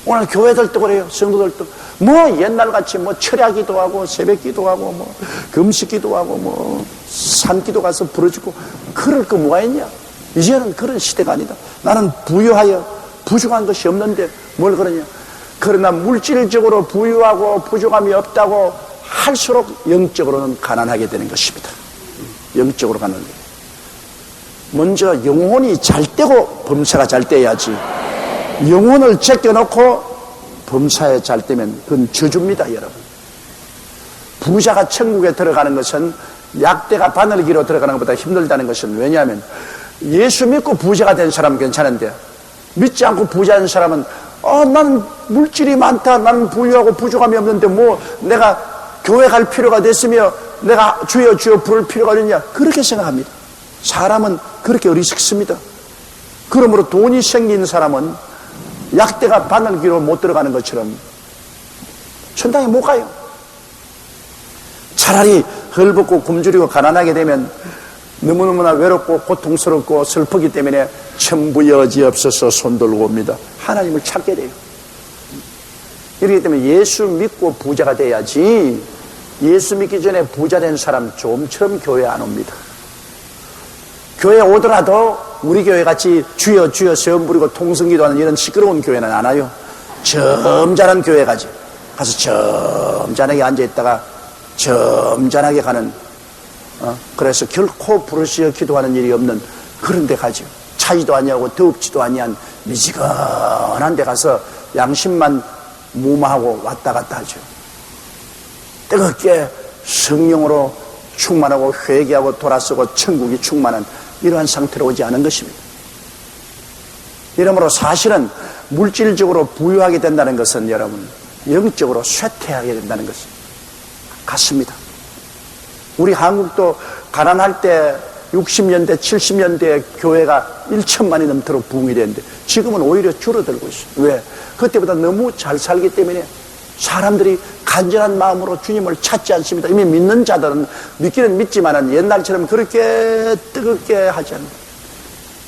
오늘 교회들도 그래요. 성도들도 뭐 옛날같이 뭐 철야기도 하고 새벽기도 하고 뭐 금식기도 하고 뭐 산기도 가서 부르짖고 그럴 거 뭐가 있냐. 이제는 그런 시대가 아니다. 나는 부유하여 부족한 것이 없는데 뭘 그러냐. 그러나 물질적으로 부유하고 부족함이 없다고 할수록 영적으로는 가난하게 되는 것입니다. 영적으로 가난해. 먼저 영혼이 잘 되고 범사가 잘 돼야지. 영혼을 제껴놓고 범사에 잘 되면 그건 저주입니다, 여러분. 부자가 천국에 들어가는 것은 약대가 바늘기로 들어가는 것보다 힘들다는 것은, 왜냐하면 예수 믿고 부자가 된 사람은 괜찮은데 믿지 않고 부자인 사람은 나는 물질이 많다, 나는 부유하고 부족함이 없는데 뭐 내가 교회 갈 필요가 됐으며 내가 주여 주여 부를 필요가 있냐, 그렇게 생각합니다. 사람은 그렇게 어리석습니다. 그러므로 돈이 생긴 사람은 약대가 바늘 귀로 못 들어가는 것처럼 천당에 못 가요. 차라리 헐벗고 굶주리고 가난하게 되면 너무너무나 외롭고 고통스럽고 슬프기 때문에 천부여지없어서 손들고 옵니다. 하나님을 찾게 돼요. 이렇기 때문에 예수 믿고 부자가 돼야지, 예수 믿기 전에 부자 된 사람 좀처럼 교회 안 옵니다. 교회 오더라도 우리 교회 같이 주여 주여 세움 부리고 통성기도하는 이런 시끄러운 교회는 안 와요. 점잖은 교회 가서 점잖하게 앉아있다가 점잖하게 가는, 그래서 결코 부르시어 기도하는 일이 없는 그런 데 가죠. 차지도 아니하고 더웁지도 아니한 미지근한 데 가서 양심만 무마하고 왔다 갔다 하죠. 뜨겁게 성령으로 충만하고 회개하고 돌아서고 천국이 충만한 이러한 상태로 오지 않은 것입니다. 이러므로 사실은 물질적으로 부유하게 된다는 것은 여러분 영적으로 쇠퇴하게 된다는 것이 같습니다. 우리 한국도 가난할 때 60년대 70년대 교회가 1천만이 넘도록 부흥이 됐는데 지금은 오히려 줄어들고 있어요. 왜? 그때보다 너무 잘 살기 때문에 사람들이 간절한 마음으로 주님을 찾지 않습니다. 이미 믿는 자들은 믿기는 믿지만은 옛날처럼 그렇게 뜨겁게 하지 않는다.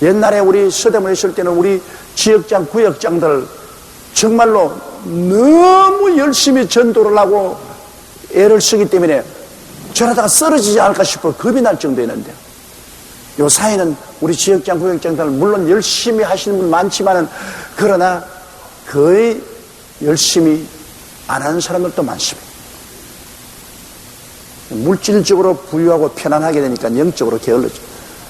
옛날에 우리 서대문에 있을 때는 우리 지역장 구역장들 정말로 너무 열심히 전도를 하고 애를 쓰기 때문에 저러다가 쓰러지지 않을까 싶어 겁이 날 정도였는데, 요 사이는 우리 지역장 구역장들 물론 열심히 하시는 분 많지만은 그러나 거의 열심히 안 하는 사람들도 많습니다. 물질적으로 부유하고 편안하게 되니까 영적으로 게을러져.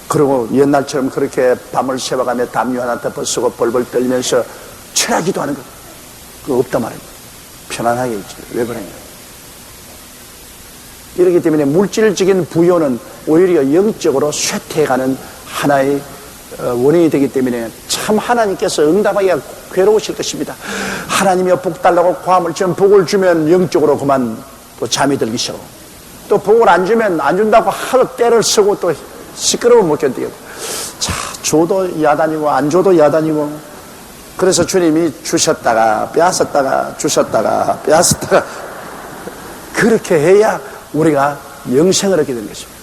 그리고 옛날처럼 그렇게 밤을 새워가며 담요 하나 덮어 쓰고 벌벌 떨면서 철야기도 하는 거 그거 없단 말입니다. 편안하게 있지. 왜 그러냐. 이렇기 때문에 물질적인 부여는 오히려 영적으로 쇠퇴해가는 하나의 원인이 되기 때문에 참 하나님께서 응답하기가 괴로우실 것입니다. 하나님이 복 달라고 고함을 치면 복을 주면 영적으로 그만 또 잠이 들기 싫어. 또 복을 안 주면 안 준다고 하루 때를 쓰고 또 시끄러워 못 견디겠고. 자, 줘도 야단이고 안 줘도 야단이고. 그래서 주님이 주셨다가 빼앗았다가 주셨다가 빼앗았다가 그렇게 해야 우리가 영생을 얻게 되는 것입니다.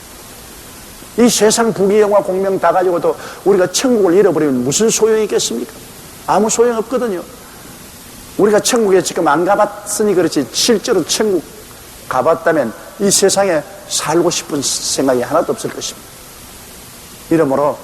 이 세상 부귀영화 공명 다 가지고도 우리가 천국을 잃어버리면 무슨 소용이 있겠습니까? 아무 소용없거든요. 우리가 천국에 지금 안 가봤으니 그렇지 실제로 천국 가봤다면 이 세상에 살고 싶은 생각이 하나도 없을 것입니다. 이러므로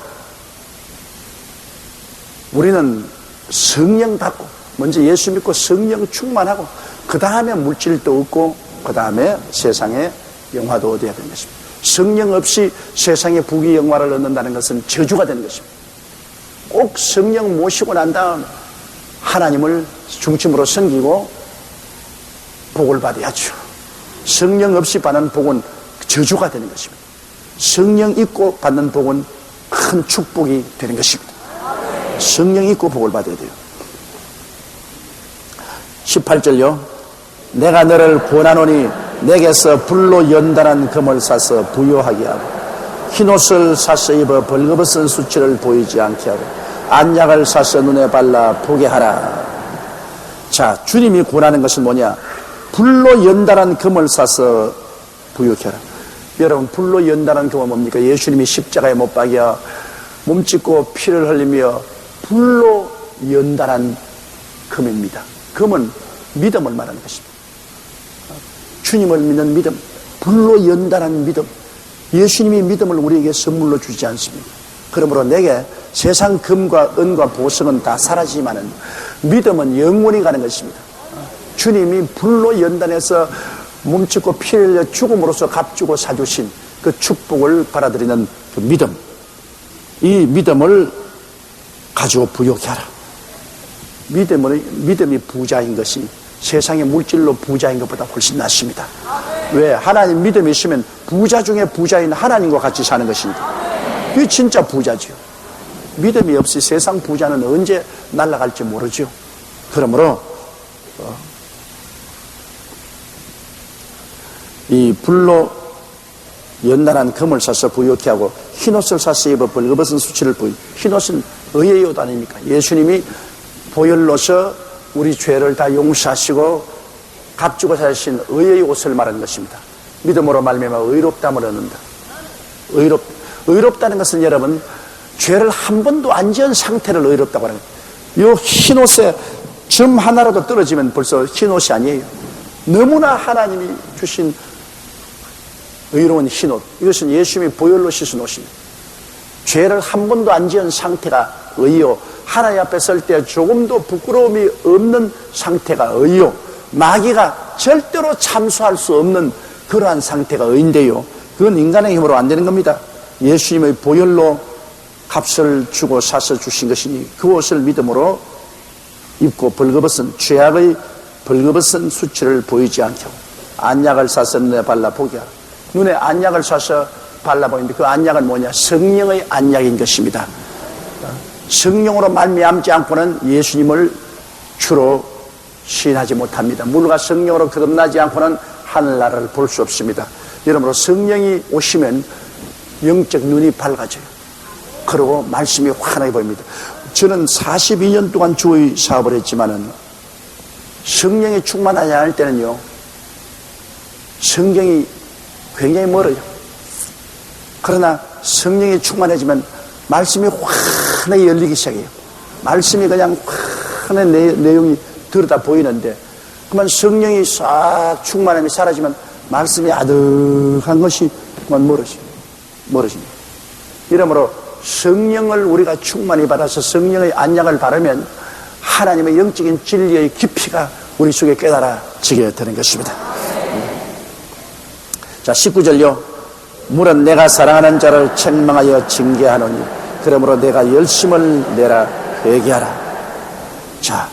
우리는 성령 받고 먼저 예수 믿고 성령 충만하고 그 다음에 물질도 얻고 그 다음에 세상의 영화도 얻어야 되는 것입니다. 성령 없이 세상의 부귀영화를 얻는다는 것은 저주가 되는 것입니다. 꼭 성령 모시고 난 다음 하나님을 중심으로 섬기고 복을 받아야죠. 성령 없이 받는 복은 저주가 되는 것입니다. 성령 있고 받는 복은 큰 축복이 되는 것입니다. 성령 있고 복을 받아야 돼요. 18절요. 내가 너를 구원하노니 내게서 불로 연단한 금을 사서 부요하게 하고 흰옷을 사서 입어 벌거벗은 수치를 보이지 않게 하고 안약을 사서 눈에 발라 보게 하라. 자, 주님이 구원하는 것은 뭐냐? 불로 연단한 금을 사서 부요케 하라. 여러분, 불로 연단한 금은 뭡니까? 예수님이 십자가에 못 박여 몸짓고 피를 흘리며 불로 연단한 금입니다. 금은 믿음을 말하는 것입니다. 주님을 믿는 믿음, 불로 연단한 믿음. 예수님이 믿음을 우리에게 선물로 주지 않습니다. 그러므로 내게 세상 금과 은과 보석은 다 사라지지만은 믿음은 영원히 가는 것입니다. 주님이 불로 연단해서 몸짓고 피를 흘려 죽음으로써 값주고 사주신 그 축복을 받아들이는 그 믿음, 이 믿음을 가지고 부요케 하라. 믿음이 부자인 것이 세상의 물질로 부자인 것보다 훨씬 낫습니다. 왜? 하나님 믿음이 있으면 부자 중에 부자인 하나님과 같이 사는 것이니까. 이게 진짜 부자죠. 믿음이 없이 세상 부자는 언제 날아갈지 모르죠. 그러므로 이 불로 연단한 금을 사서 부요케 하고 흰옷을 사서 입어 벌거벗은 수치를 보이. 흰옷은 의의 옷 아닙니까? 예수님이 보혈로서 우리 죄를 다 용서하시고 값주고 사신 의의 옷을 말하는 것입니다. 믿음으로 말미암아 의롭다함을 얻는다. 의롭다는 것은 여러분 죄를 한 번도 안 지은 상태를 의롭다고 하는 거예요. 이 흰옷에 점 하나라도 떨어지면 벌써 흰옷이 아니에요. 너무나 하나님이 주신 의로운 흰옷, 이것은 예수님이 보혈로 씻은 옷입니다. 죄를 한 번도 안 지은 상태가 의요, 하나님 앞에 설 때 조금도 부끄러움이 없는 상태가 의요, 마귀가 절대로 참수할 수 없는 그러한 상태가 의인데요, 그건 인간의 힘으로 안 되는 겁니다. 예수님의 보혈로 값을 주고 사서 주신 것이니 그 옷을 믿음으로 입고 벌거벗은 죄악의 벌거벗은 수치를 보이지 않게 하고 안약을 사서 눈에 발라 보게 하라. 눈에 안약을 사서 발라 보이는데 그 안약은 뭐냐? 성령의 안약인 것입니다. 성령으로 말미암지 않고는 예수님을 주로 시인하지 못합니다. 물과 성령으로 거듭나지 않고는 하늘나라를 볼 수 없습니다. 여러분, 성령이 오시면 영적 눈이 밝아져요. 그리고 말씀이 환하게 보입니다. 저는 42년 동안 주의 사업을 했지만은 성령이 충만하지 않을 때는요, 성경이 굉장히 멀어요. 그러나 성령이 충만해지면 말씀이 환하게 열리기 시작해요. 말씀이 그냥 환하게 내용이 들여다 보이는데, 그만 성령이 싹 충만함이 사라지면 말씀이 아득한 것이 그만 멀어집니다. 이러므로 성령을 우리가 충만히 받아서 성령의 안약을 바르면 하나님의 영적인 진리의 깊이가 우리 속에 깨달아지게 되는 것입니다. 자, 19절요. 물은 내가 사랑하는 자를 책망하여 징계하노니 그러므로 내가 열심을 내라 회개하라. 자,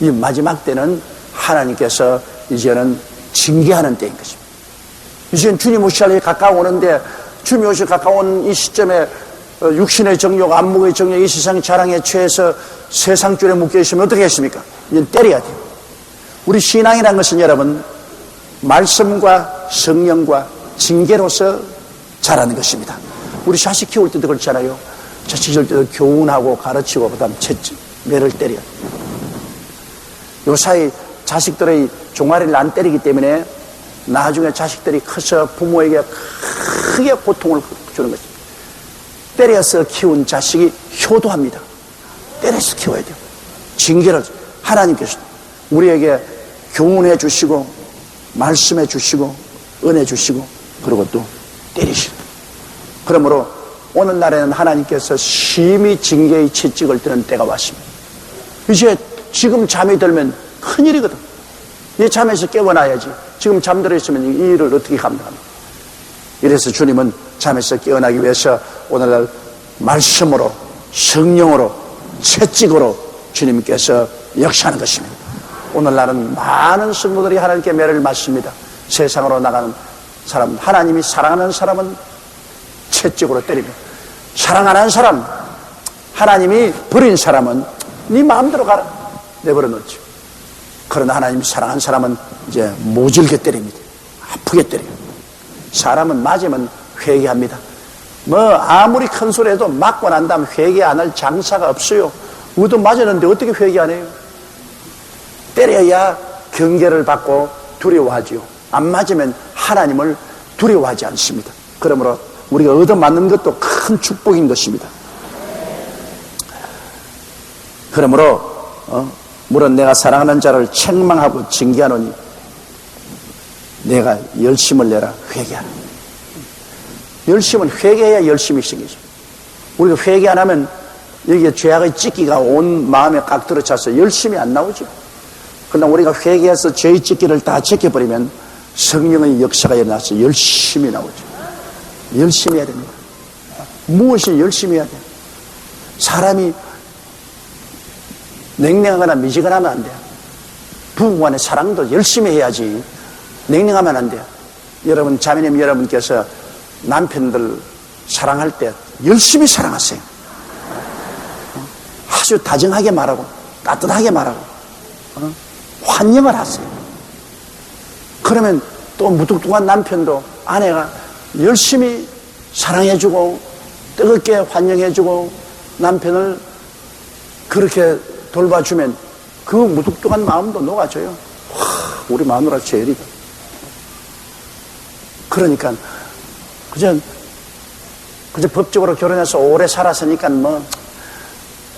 이 마지막 때는 하나님께서 이제는 징계하는 때인 것입니다. 이제는 주님 오시기 가까워오는데, 주님 오시기 가까운 이 시점에 육신의 정욕, 안목의 정욕, 이 세상 자랑에 취해서 세상 줄에 묶여있으면 어떻게 했습니까? 이제 때려야 돼요. 우리 신앙이라는 것은 여러분, 말씀과 성령과 징계로서 자라는 것입니다. 우리 자식 키울 때도 그렇잖아요. 자식 키울 때도 교훈하고 가르치고 그 다음 매를 때려요. 요 사이 자식들의 종아리를 안 때리기 때문에 나중에 자식들이 커서 부모에게 크게 고통을 주는 것입니다. 때려서 키운 자식이 효도합니다. 때려서 키워야 돼요. 징계를 하나님께서 우리에게 교훈해 주시고 말씀해 주시고 은혜 주시고 그리고 또 때리시고, 그러므로 오늘날에는 하나님께서 심히 징계의 채찍을 드는 때가 왔습니다. 이제 지금 잠이 들면 큰일이거든. 이 잠에서 깨어나야지. 지금 잠들어 있으면 이 일을 어떻게 감당합니까? 이래서 주님은 잠에서 깨어나기 위해서 오늘날 말씀으로, 성령으로, 채찍으로 주님께서 역사하는 것입니다. 오늘날은 많은 성도들이 하나님께 매를 맞습니다. 세상으로 나가는 사람, 하나님이 사랑하는 사람은 채찍으로 때리며, 사랑 안 하는 사람, 하나님이 버린 사람은 네 마음대로 가라 내버려 놓죠. 그러나 하나님이 사랑하는 사람은 이제 모질게 때립니다. 아프게 때려요. 사람은 맞으면 회개합니다. 아무리 큰 소리 해도 맞고 난 다음 회개 안 할 장사가 없어요. 우도 맞았는데 어떻게 회개 안 해요? 때려야 경계를 받고 두려워하지요. 안 맞으면 하나님을 두려워하지 않습니다. 그러므로 우리가 얻어맞는 것도 큰 축복인 것입니다. 그러므로 물은 내가 사랑하는 자를 책망하고 징계하노니 내가 열심을 내라 회개하라. 열심은 회개해야 열심이 생기죠. 우리가 회개 안 하면 여기에 죄악의 찢기가 온 마음에 깍 들어차서 열심이 안 나오죠. 그러나 우리가 회개해서 죄의 찢기를 다 제껴버리면 성령의 역사가 일어나서 열심히 나오죠. 열심히 해야 됩니다. 무엇이 열심히 해야 돼요? 사람이 냉랭하거나 미지근하면 안 돼요. 부부간의 사랑도 열심히 해야지 냉랭하면 안 돼요. 여러분, 자매님 여러분께서 남편들 사랑할 때 열심히 사랑하세요. 아주 다정하게 말하고 따뜻하게 말하고 환영을 하세요. 그러면 또 무뚝뚝한 남편도 아내가 열심히 사랑해주고 뜨겁게 환영해주고 남편을 그렇게 돌봐주면 그 무뚝뚝한 마음도 녹아져요. 와, 우리 마누라 제일이다. 그러니까 그저 법적으로 결혼해서 오래 살았으니까 뭐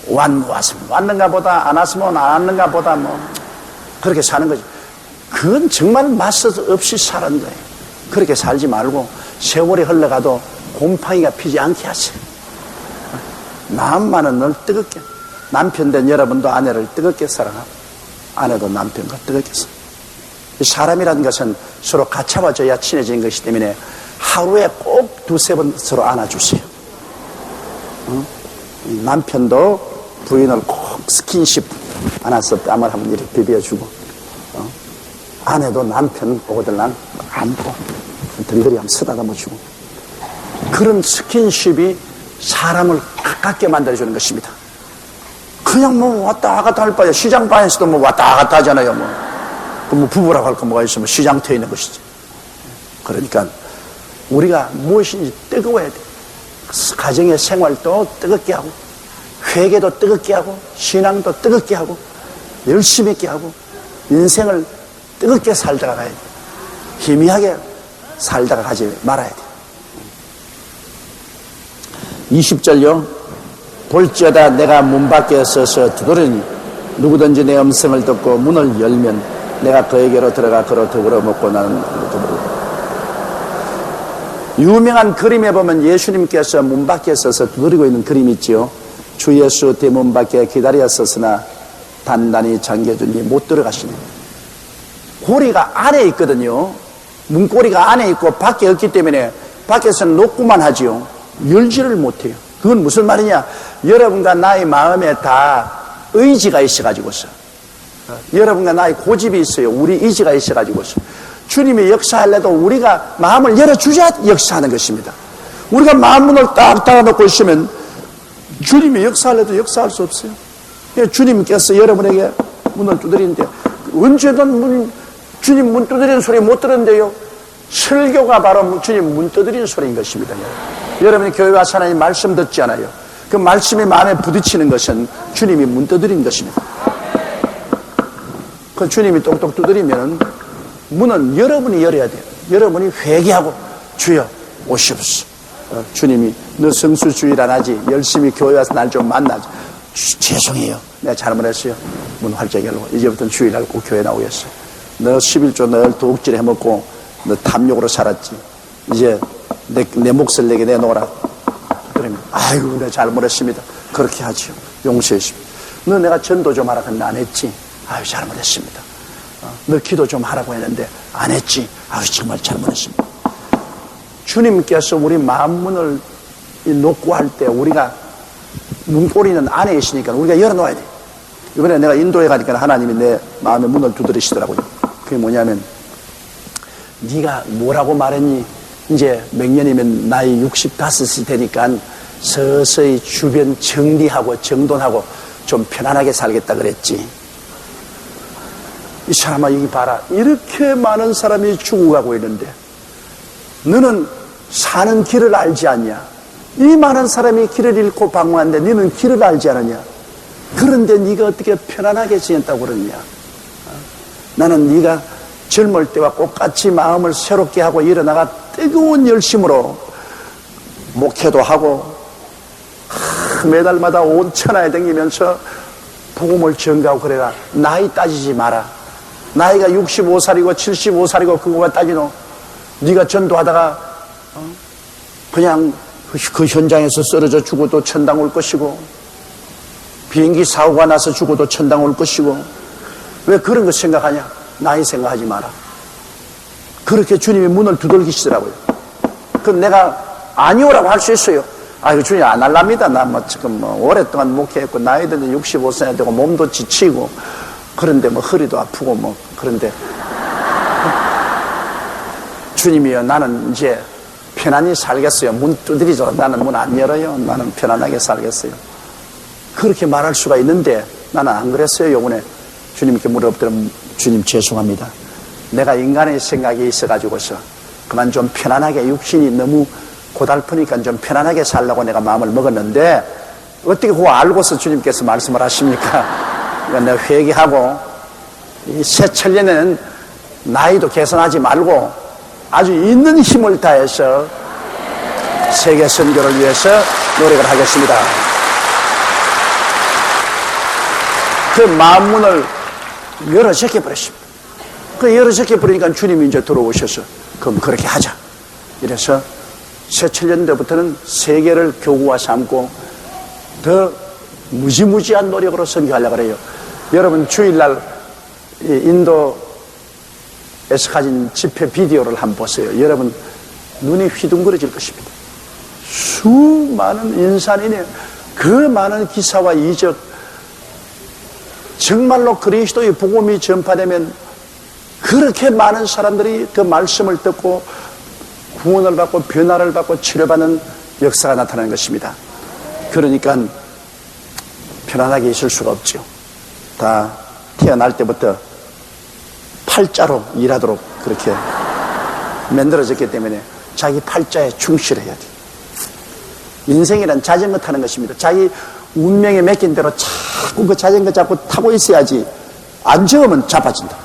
왔는가 보다 안 왔으면 안 왔는가 보다 뭐 그렇게 사는 거지. 그건 정말 맛 없이 사는 거예요. 그렇게 살지 말고 세월이 흘러가도 곰팡이가 피지 않게 하세요. 마음만은 늘 뜨겁게. 남편 된 여러분도 아내를 뜨겁게 사랑하고 아내도 남편과 뜨겁게 사랑하고. 사람이라는 것은 서로 가차와져야 친해지는 것이기 때문에 하루에 꼭 두세 번 서로 안아주세요. 남편도 부인을 꼭 스킨십 안아서 땀을 한번 이렇게 비벼주고 아내도 남편 보고들랑 안고 덩그리 한번 쓰다듬어주고 그런 스킨십이 사람을 가깝게 만들어주는 것입니다. 그냥 뭐 왔다 갔다 할 바에 시장반에서도 뭐 왔다 갔다 하잖아요. 뭐 부부라고 할 거 뭐가 있으면 시장 트여 있는 것이지. 그러니까 우리가 무엇인지 뜨거워야 돼. 가정의 생활도 뜨겁게 하고 회개도 뜨겁게 하고 신앙도 뜨겁게 하고 열심히 있게 하고 인생을 뜨겁게 살다가 가야 돼. 희미하게 살다가 가지 말아야 돼. 20절요. 볼지어다 내가 문 밖에 서서 두드리니 누구든지 내 음성을 듣고 문을 열면 내가 그에게로 들어가 그로 더불어 먹고 나는 더불어. 유명한 그림에 보면 예수님께서 문 밖에 서서 두드리고 있는 그림이 있지요. 주 예수 대문 밖에 기다렸었으나 단단히 잠겨주니 못 들어가시네. 고리가 안에 있거든요. 문고리가 안에 있고 밖에 없기 때문에 밖에서는 놓고만 하지요. 열지를 못해요. 그건 무슨 말이냐? 여러분과 나의 마음에 다 의지가 있어가지고서 여러분과 나의 고집이 있어요. 우리 의지가 있어가지고서 주님이 역사하려도 우리가 마음을 열어주자 역사하는 것입니다. 우리가 마음문을 딱 닫아놓고 있으면 주님이 역사하려도 역사할 수 없어요. 주님께서 여러분에게 문을 두드리는데 언제든 주님 문 두드리는 소리 못 들었는데요. 설교가 바로 주님 문 두드리는 소리인 것입니다. 여러분이 교회 와서 하나님 말씀 듣지 않아요. 그 말씀이 마음에 부딪히는 것은 주님이 문 두드리는 것입니다. 그 주님이 똑똑 두드리면 문은 여러분이 열어야 돼요. 여러분이 회개하고 주여 오시옵소서. 주님이 너 성수주일 안 하지? 열심히 교회 와서 날 좀 만나지. 죄송해요. 내가 잘못했어요. 문 활짝 열고 이제부터는 주일날 꼭 교회 나오겠어요. 너 11조 늘 도둑질 해먹고 너 탐욕으로 살았지. 이제 내 몫을 내게 내놓으라. 그러면 아이고 내가 잘못했습니다. 그렇게 하지요. 용서해 주십시오. 너 내가 전도 좀 하라 근데 안 했지. 아유 잘못했습니다. 너 기도 좀 하라고 했는데 안 했지. 아유 정말 잘못했습니다. 주님께서 우리 마음문을 놓고 할 때 우리가 문고리는 안에 있으니까 우리가 열어놓아야 돼. 이번에 내가 인도에 가니까 하나님이 내 마음의 문을 두드리시더라고요. 그게 뭐냐면 네가 뭐라고 말했니? 이제 몇 년이면 나이 65이 되니까 서서히 주변 정리하고 정돈하고 좀 편안하게 살겠다 그랬지. 이 사람아 여기 봐라. 이렇게 많은 사람이 죽어가고 있는데 너는 사는 길을 알지 않냐? 이 많은 사람이 길을 잃고 방황하는데 너는 길을 알지 않느냐? 그런데 네가 어떻게 편안하게 지냈다고 그러냐? 나는 네가 젊을 때와 똑같이 마음을 새롭게 하고 일어나가 뜨거운 열심으로 목회도 하고 매달마다 온 천하에 다니면서 복음을 전가하고 그래라. 나이 따지지 마라. 나이가 65살이고 75살이고 그거만 따지노. 네가 전도하다가 그냥 그 현장에서 쓰러져 죽어도 천당 올 것이고 비행기 사고가 나서 죽어도 천당 올 것이고 왜 그런 거 생각하냐? 나이 생각하지 마라. 그렇게 주님이 문을 두들기시더라고요. 그럼 내가 아니오라고 할 수 있어요. 아이고 주님 안 할랍니다. 나 뭐 지금 뭐 오랫동안 목회했고 나이도 65세나 되고 몸도 지치고 그런데 뭐 허리도 아프고 뭐 그런데 주님이요 나는 이제 편안히 살겠어요. 문 두드리죠. 나는 문 안 열어요. 나는 편안하게 살겠어요. 그렇게 말할 수가 있는데 나는 안 그랬어요. 요번에 주님께 물어보더니 주님 죄송합니다. 내가 인간의 생각이 있어가지고서 그만 좀 편안하게 육신이 너무 고달프니까 좀 편안하게 살라고 내가 마음을 먹었는데 어떻게 그거 알고서 주님께서 말씀을 하십니까? 그러니까 내가 회개하고 이 새 천년에는 나이도 계산하지 말고 아주 있는 힘을 다해서 세계 선교를 위해서 노력을 하겠습니다. 그 마음문을 열어 제껴버렸습니다. 그 열어 제껴버리니까 주님이 이제 들어오셔서 그럼 그렇게 하자. 이래서 새 천년도부터는 세계를 교구화 삼고 더 무지무지한 노력으로 선교하려고 그래요. 여러분 주일날 인도에서 가진 집회 비디오를 한번 보세요. 여러분 눈이 휘둥그러질 것입니다. 수많은 인산인의 그 많은 기사와 이적, 정말로 그리스도의 복음이 전파되면 그렇게 많은 사람들이 그 말씀을 듣고 구원을 받고 변화를 받고 치료받는 역사가 나타나는 것입니다. 그러니까 편안하게 있을 수가 없죠. 다 태어날 때부터 팔자로 일하도록 그렇게 만들어졌기 때문에 자기 팔자에 충실해야 돼요. 인생이란 자전거 타는 것입니다. 자기 운명에 맡긴 대로 자꾸 그 자전거 잡고 타고 있어야지 안 저으면 자빠진다.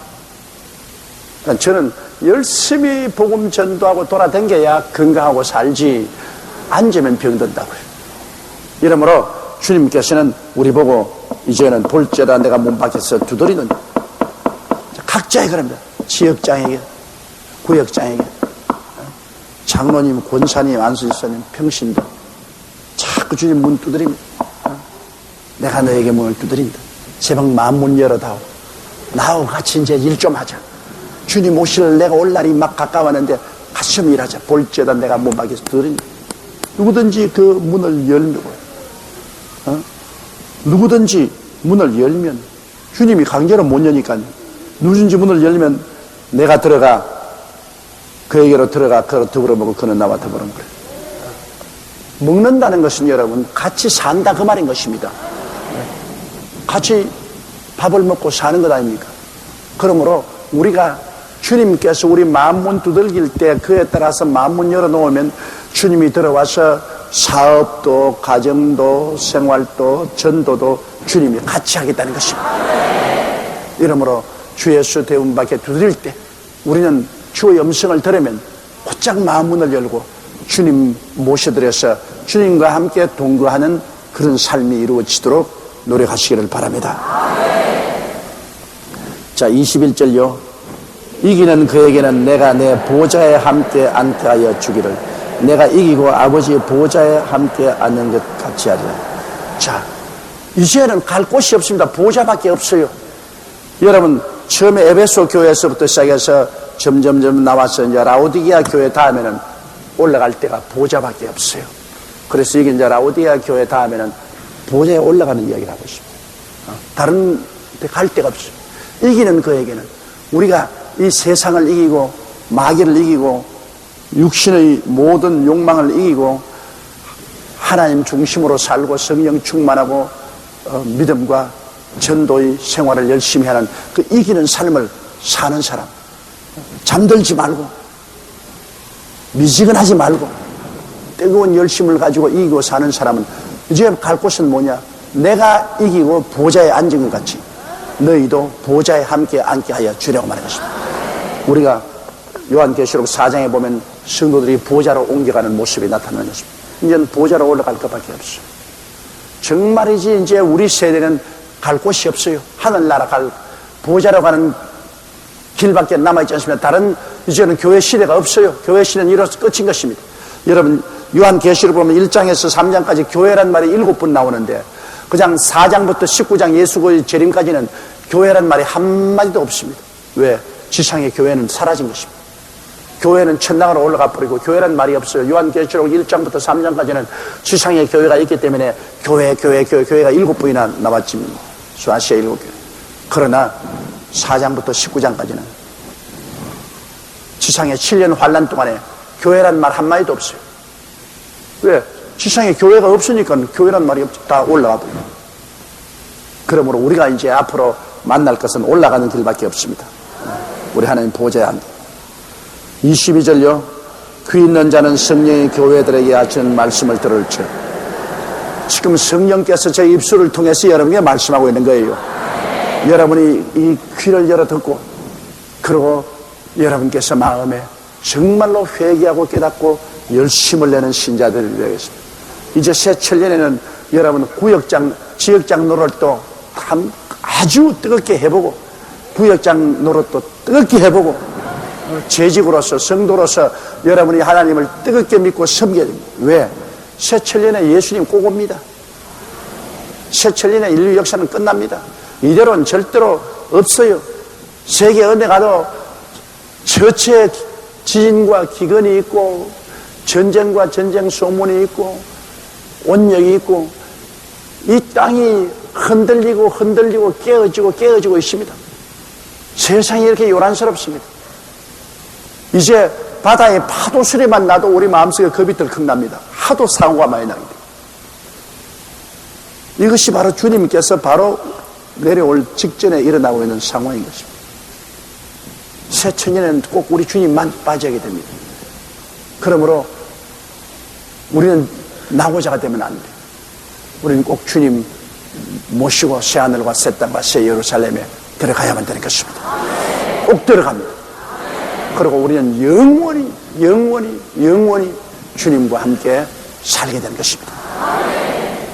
그러니까 저는 열심히 복음 전도하고 돌아다녀야 건강하고 살지 앉으면 병든다고요. 이러므로 주님께서는 우리 보고 이제는 볼지어다 내가 문 밖에서 두드리는 각자의 그럽니다. 지역장에게, 구역장에게, 장로님, 권사님, 안수집사님, 평신도 자꾸 주님 문 두드립니다. 내가 너에게 문을 두드린다. 제발 마음문 열어다오. 나하고 같이 이제 일 좀 하자. 주님 오실 내가 올 날이 막 가까웠는데 같이 좀 일하자. 볼지어다 내가 문 밖에서 두드린다. 누구든지 그 문을 열면 누구든지 문을 열면 주님이 강제로 못 여니까요. 누구든지 문을 열면 내가 들어가 그에게로 들어가 그로 더불어 먹고 그는 나와 더불어 먹으라. 먹는다는 것은 여러분 같이 산다 그 말인 것입니다. 같이 밥을 먹고 사는 것 아닙니까? 그러므로 우리가 주님께서 우리 마음문 두들길 때 그에 따라서 마음문 열어놓으면 주님이 들어와서 사업도 가정도 생활도 전도도 주님이 같이 하겠다는 것입니다. 이러므로 주 예수 대문 밖에 두드릴 때 우리는 주의 음성을 들으면 곧장 마음문을 열고 주님 모셔드려서 주님과 함께 동거하는 그런 삶이 이루어지도록 노력하시기를 바랍니다. 자, 21절요. 이기는 그에게는 내가 내 보좌에 함께 앉게 하여 주기를 내가 이기고 아버지의 보좌에 함께 앉는 것 같이 하리라. 자, 이제는 갈 곳이 없습니다. 보좌밖에 없어요. 여러분 처음에 에베소 교회에서부터 시작해서 점점점 나와서 이제 라오디게아 교회 다음에는 올라갈 데가 보좌밖에 없어요. 그래서 이게 이제 라오디게아 교회 다음에는 보좌에 올라가는 이야기를 하고 있습니다. 다른 데 갈 데가 없어요. 이기는 그에게는 우리가 이 세상을 이기고 마귀를 이기고 육신의 모든 욕망을 이기고 하나님 중심으로 살고 성령 충만하고 믿음과 전도의 생활을 열심히 하는 그 이기는 삶을 사는 사람, 잠들지 말고 미지근하지 말고 뜨거운 열심을 가지고 이기고 사는 사람은 이제 갈 곳은 뭐냐? 내가 이기고 보좌에 앉은 것 같이 너희도 보좌에 함께 앉게 하여 주려고 말한 것입니다. 우리가 요한계시록 4장에 보면 성도들이 보좌로 옮겨가는 모습이 나타나는 것입니다. 이제는 보좌로 올라갈 것밖에 없어요. 정말이지 이제 우리 세대는 갈 곳이 없어요. 하늘나라 갈 보좌로 가는 길밖에 남아있지 않습니다. 다른 이제는 교회 시대가 없어요. 교회 시대는 이로써 끝인 것입니다. 여러분 요한계시록 보면 1장에서 3장까지 교회란 말이 7번 나오는데 그냥 4장부터 19장 예수의 재림까지는 교회란 말이 한마디도 없습니다. 왜? 지상의 교회는 사라진 것입니다. 교회는 천당으로 올라가 버리고 교회란 말이 없어요. 요한계시록 1장부터 3장까지는 지상의 교회가 있기 때문에 교회가 7번이나 나왔지만 수아시아 7교회. 그러나 4장부터 19장까지는 지상의 7년 환란 동안에 교회란 말 한마디도 없어요. 왜? 지상에 교회가 없으니까 교회란 말이 다 올라가 버려요. 그러므로 우리가 이제 앞으로 만날 것은 올라가는 길밖에 없습니다. 우리 하나님 보좌에 앉아 22절요. 귀 있는 자는 성령의 교회들에게 하시는 말씀을 들을지어다. 지금 성령께서 제 입술을 통해서 여러분에게 말씀하고 있는 거예요. 여러분이 이 귀를 열어 듣고, 그리고 여러분께서 마음에 정말로 회개하고 깨닫고 열심을 내는 신자들이 되겠습니다. 이제 새 천년에는 여러분 구역장, 지역장 노릇도 아주 뜨겁게 해보고, 구역장 노릇도 뜨겁게 해보고, 재직으로서, 성도로서 여러분이 하나님을 뜨겁게 믿고 섬겨야 됩니다. 왜? 새 천년에 예수님 꼭 옵니다. 새 천년에 인류 역사는 끝납니다. 이대로는 절대로 없어요. 세계 어디 가도 처처에 지진과 기근이 있고, 전쟁과 전쟁 소문이 있고, 온역이 있고, 이 땅이 흔들리고 깨어지고 있습니다. 세상이 이렇게 요란스럽습니다. 이제 바다에 파도 소리만 나도 우리 마음속에 겁이 덜컥 납니다. 하도 사고가 많이 납니다. 이것이 바로 주님께서 바로 내려올 직전에 일어나고 있는 상황인 것입니다. 새 천년에는 꼭 우리 주님만 빠지게 됩니다. 그러므로 우리는 나고자가 되면 안 돼요. 우리는 꼭 주님 모시고 새하늘과 새 땅과 새 예루살렘에 들어가야만 되는 것입니다. 꼭 들어갑니다. 그리고 우리는 영원히 주님과 함께 살게 되는 것입니다.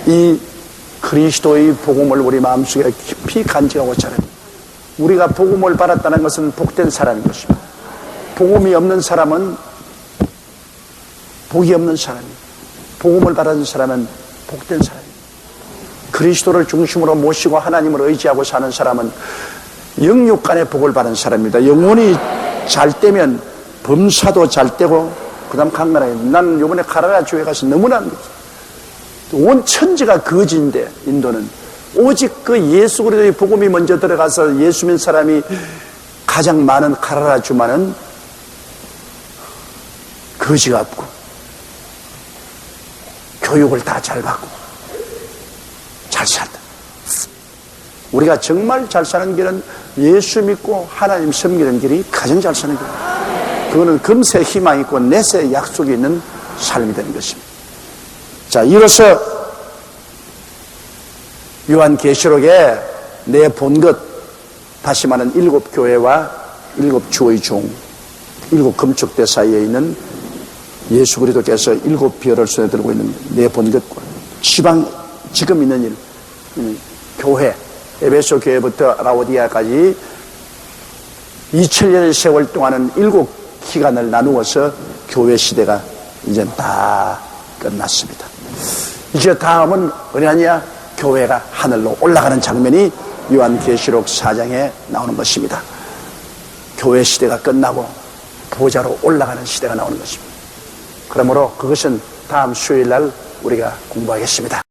이 그리스도의 복음을 우리 마음속에 깊이 간직하고 자랍니다. 우리가 복음을 받았다는 것은 복된 사람인 것입니다. 복음이 없는 사람은 복이 없는 사람입니다. 복음을 받은 사람은 복된 사람입니다. 그리스도를 중심으로 모시고 하나님을 의지하고 사는 사람은 영육간의 복을 받은 사람입니다. 영혼이 잘 되면 범사도 잘 되고, 그 다음 강나라에, 나는 이번에 카라라 주에 가서 너무나 온 천지가 거지인데, 인도는 오직 그 예수 그리스도의 복음이 먼저 들어가서 예수 믿는 사람이 가장 많은 카라라 주만은 거지가 없고, 교육을 다 잘 받고 잘 살다. 우리가 정말 잘 사는 길은 예수 믿고 하나님 섬기는 길이 가장 잘 사는 길입니다. 그거는 금세 희망이 있고 내세 약속이 있는 삶이 되는 것입니다. 자, 이로써 요한계시록에 내 본 것, 다시 말하는 7 교회와 7 주의 종, 7 금축대 사이에 있는 예수 그리스도께서 7 비열을 손에 들고 있는 내 본 것과 지금 있는 교회, 에베소 교회부터 라오디아까지 2000년의 세월 동안은 7 기간을 나누어서 교회 시대가 이제 다 끝났습니다. 이제 다음은 뭐냐냐? 교회가 하늘로 올라가는 장면이 요한계시록 4장에 나오는 것입니다. 교회 시대가 끝나고 보좌로 올라가는 시대가 나오는 것입니다. 그러므로 그것은 다음 수요일 날 우리가 공부하겠습니다.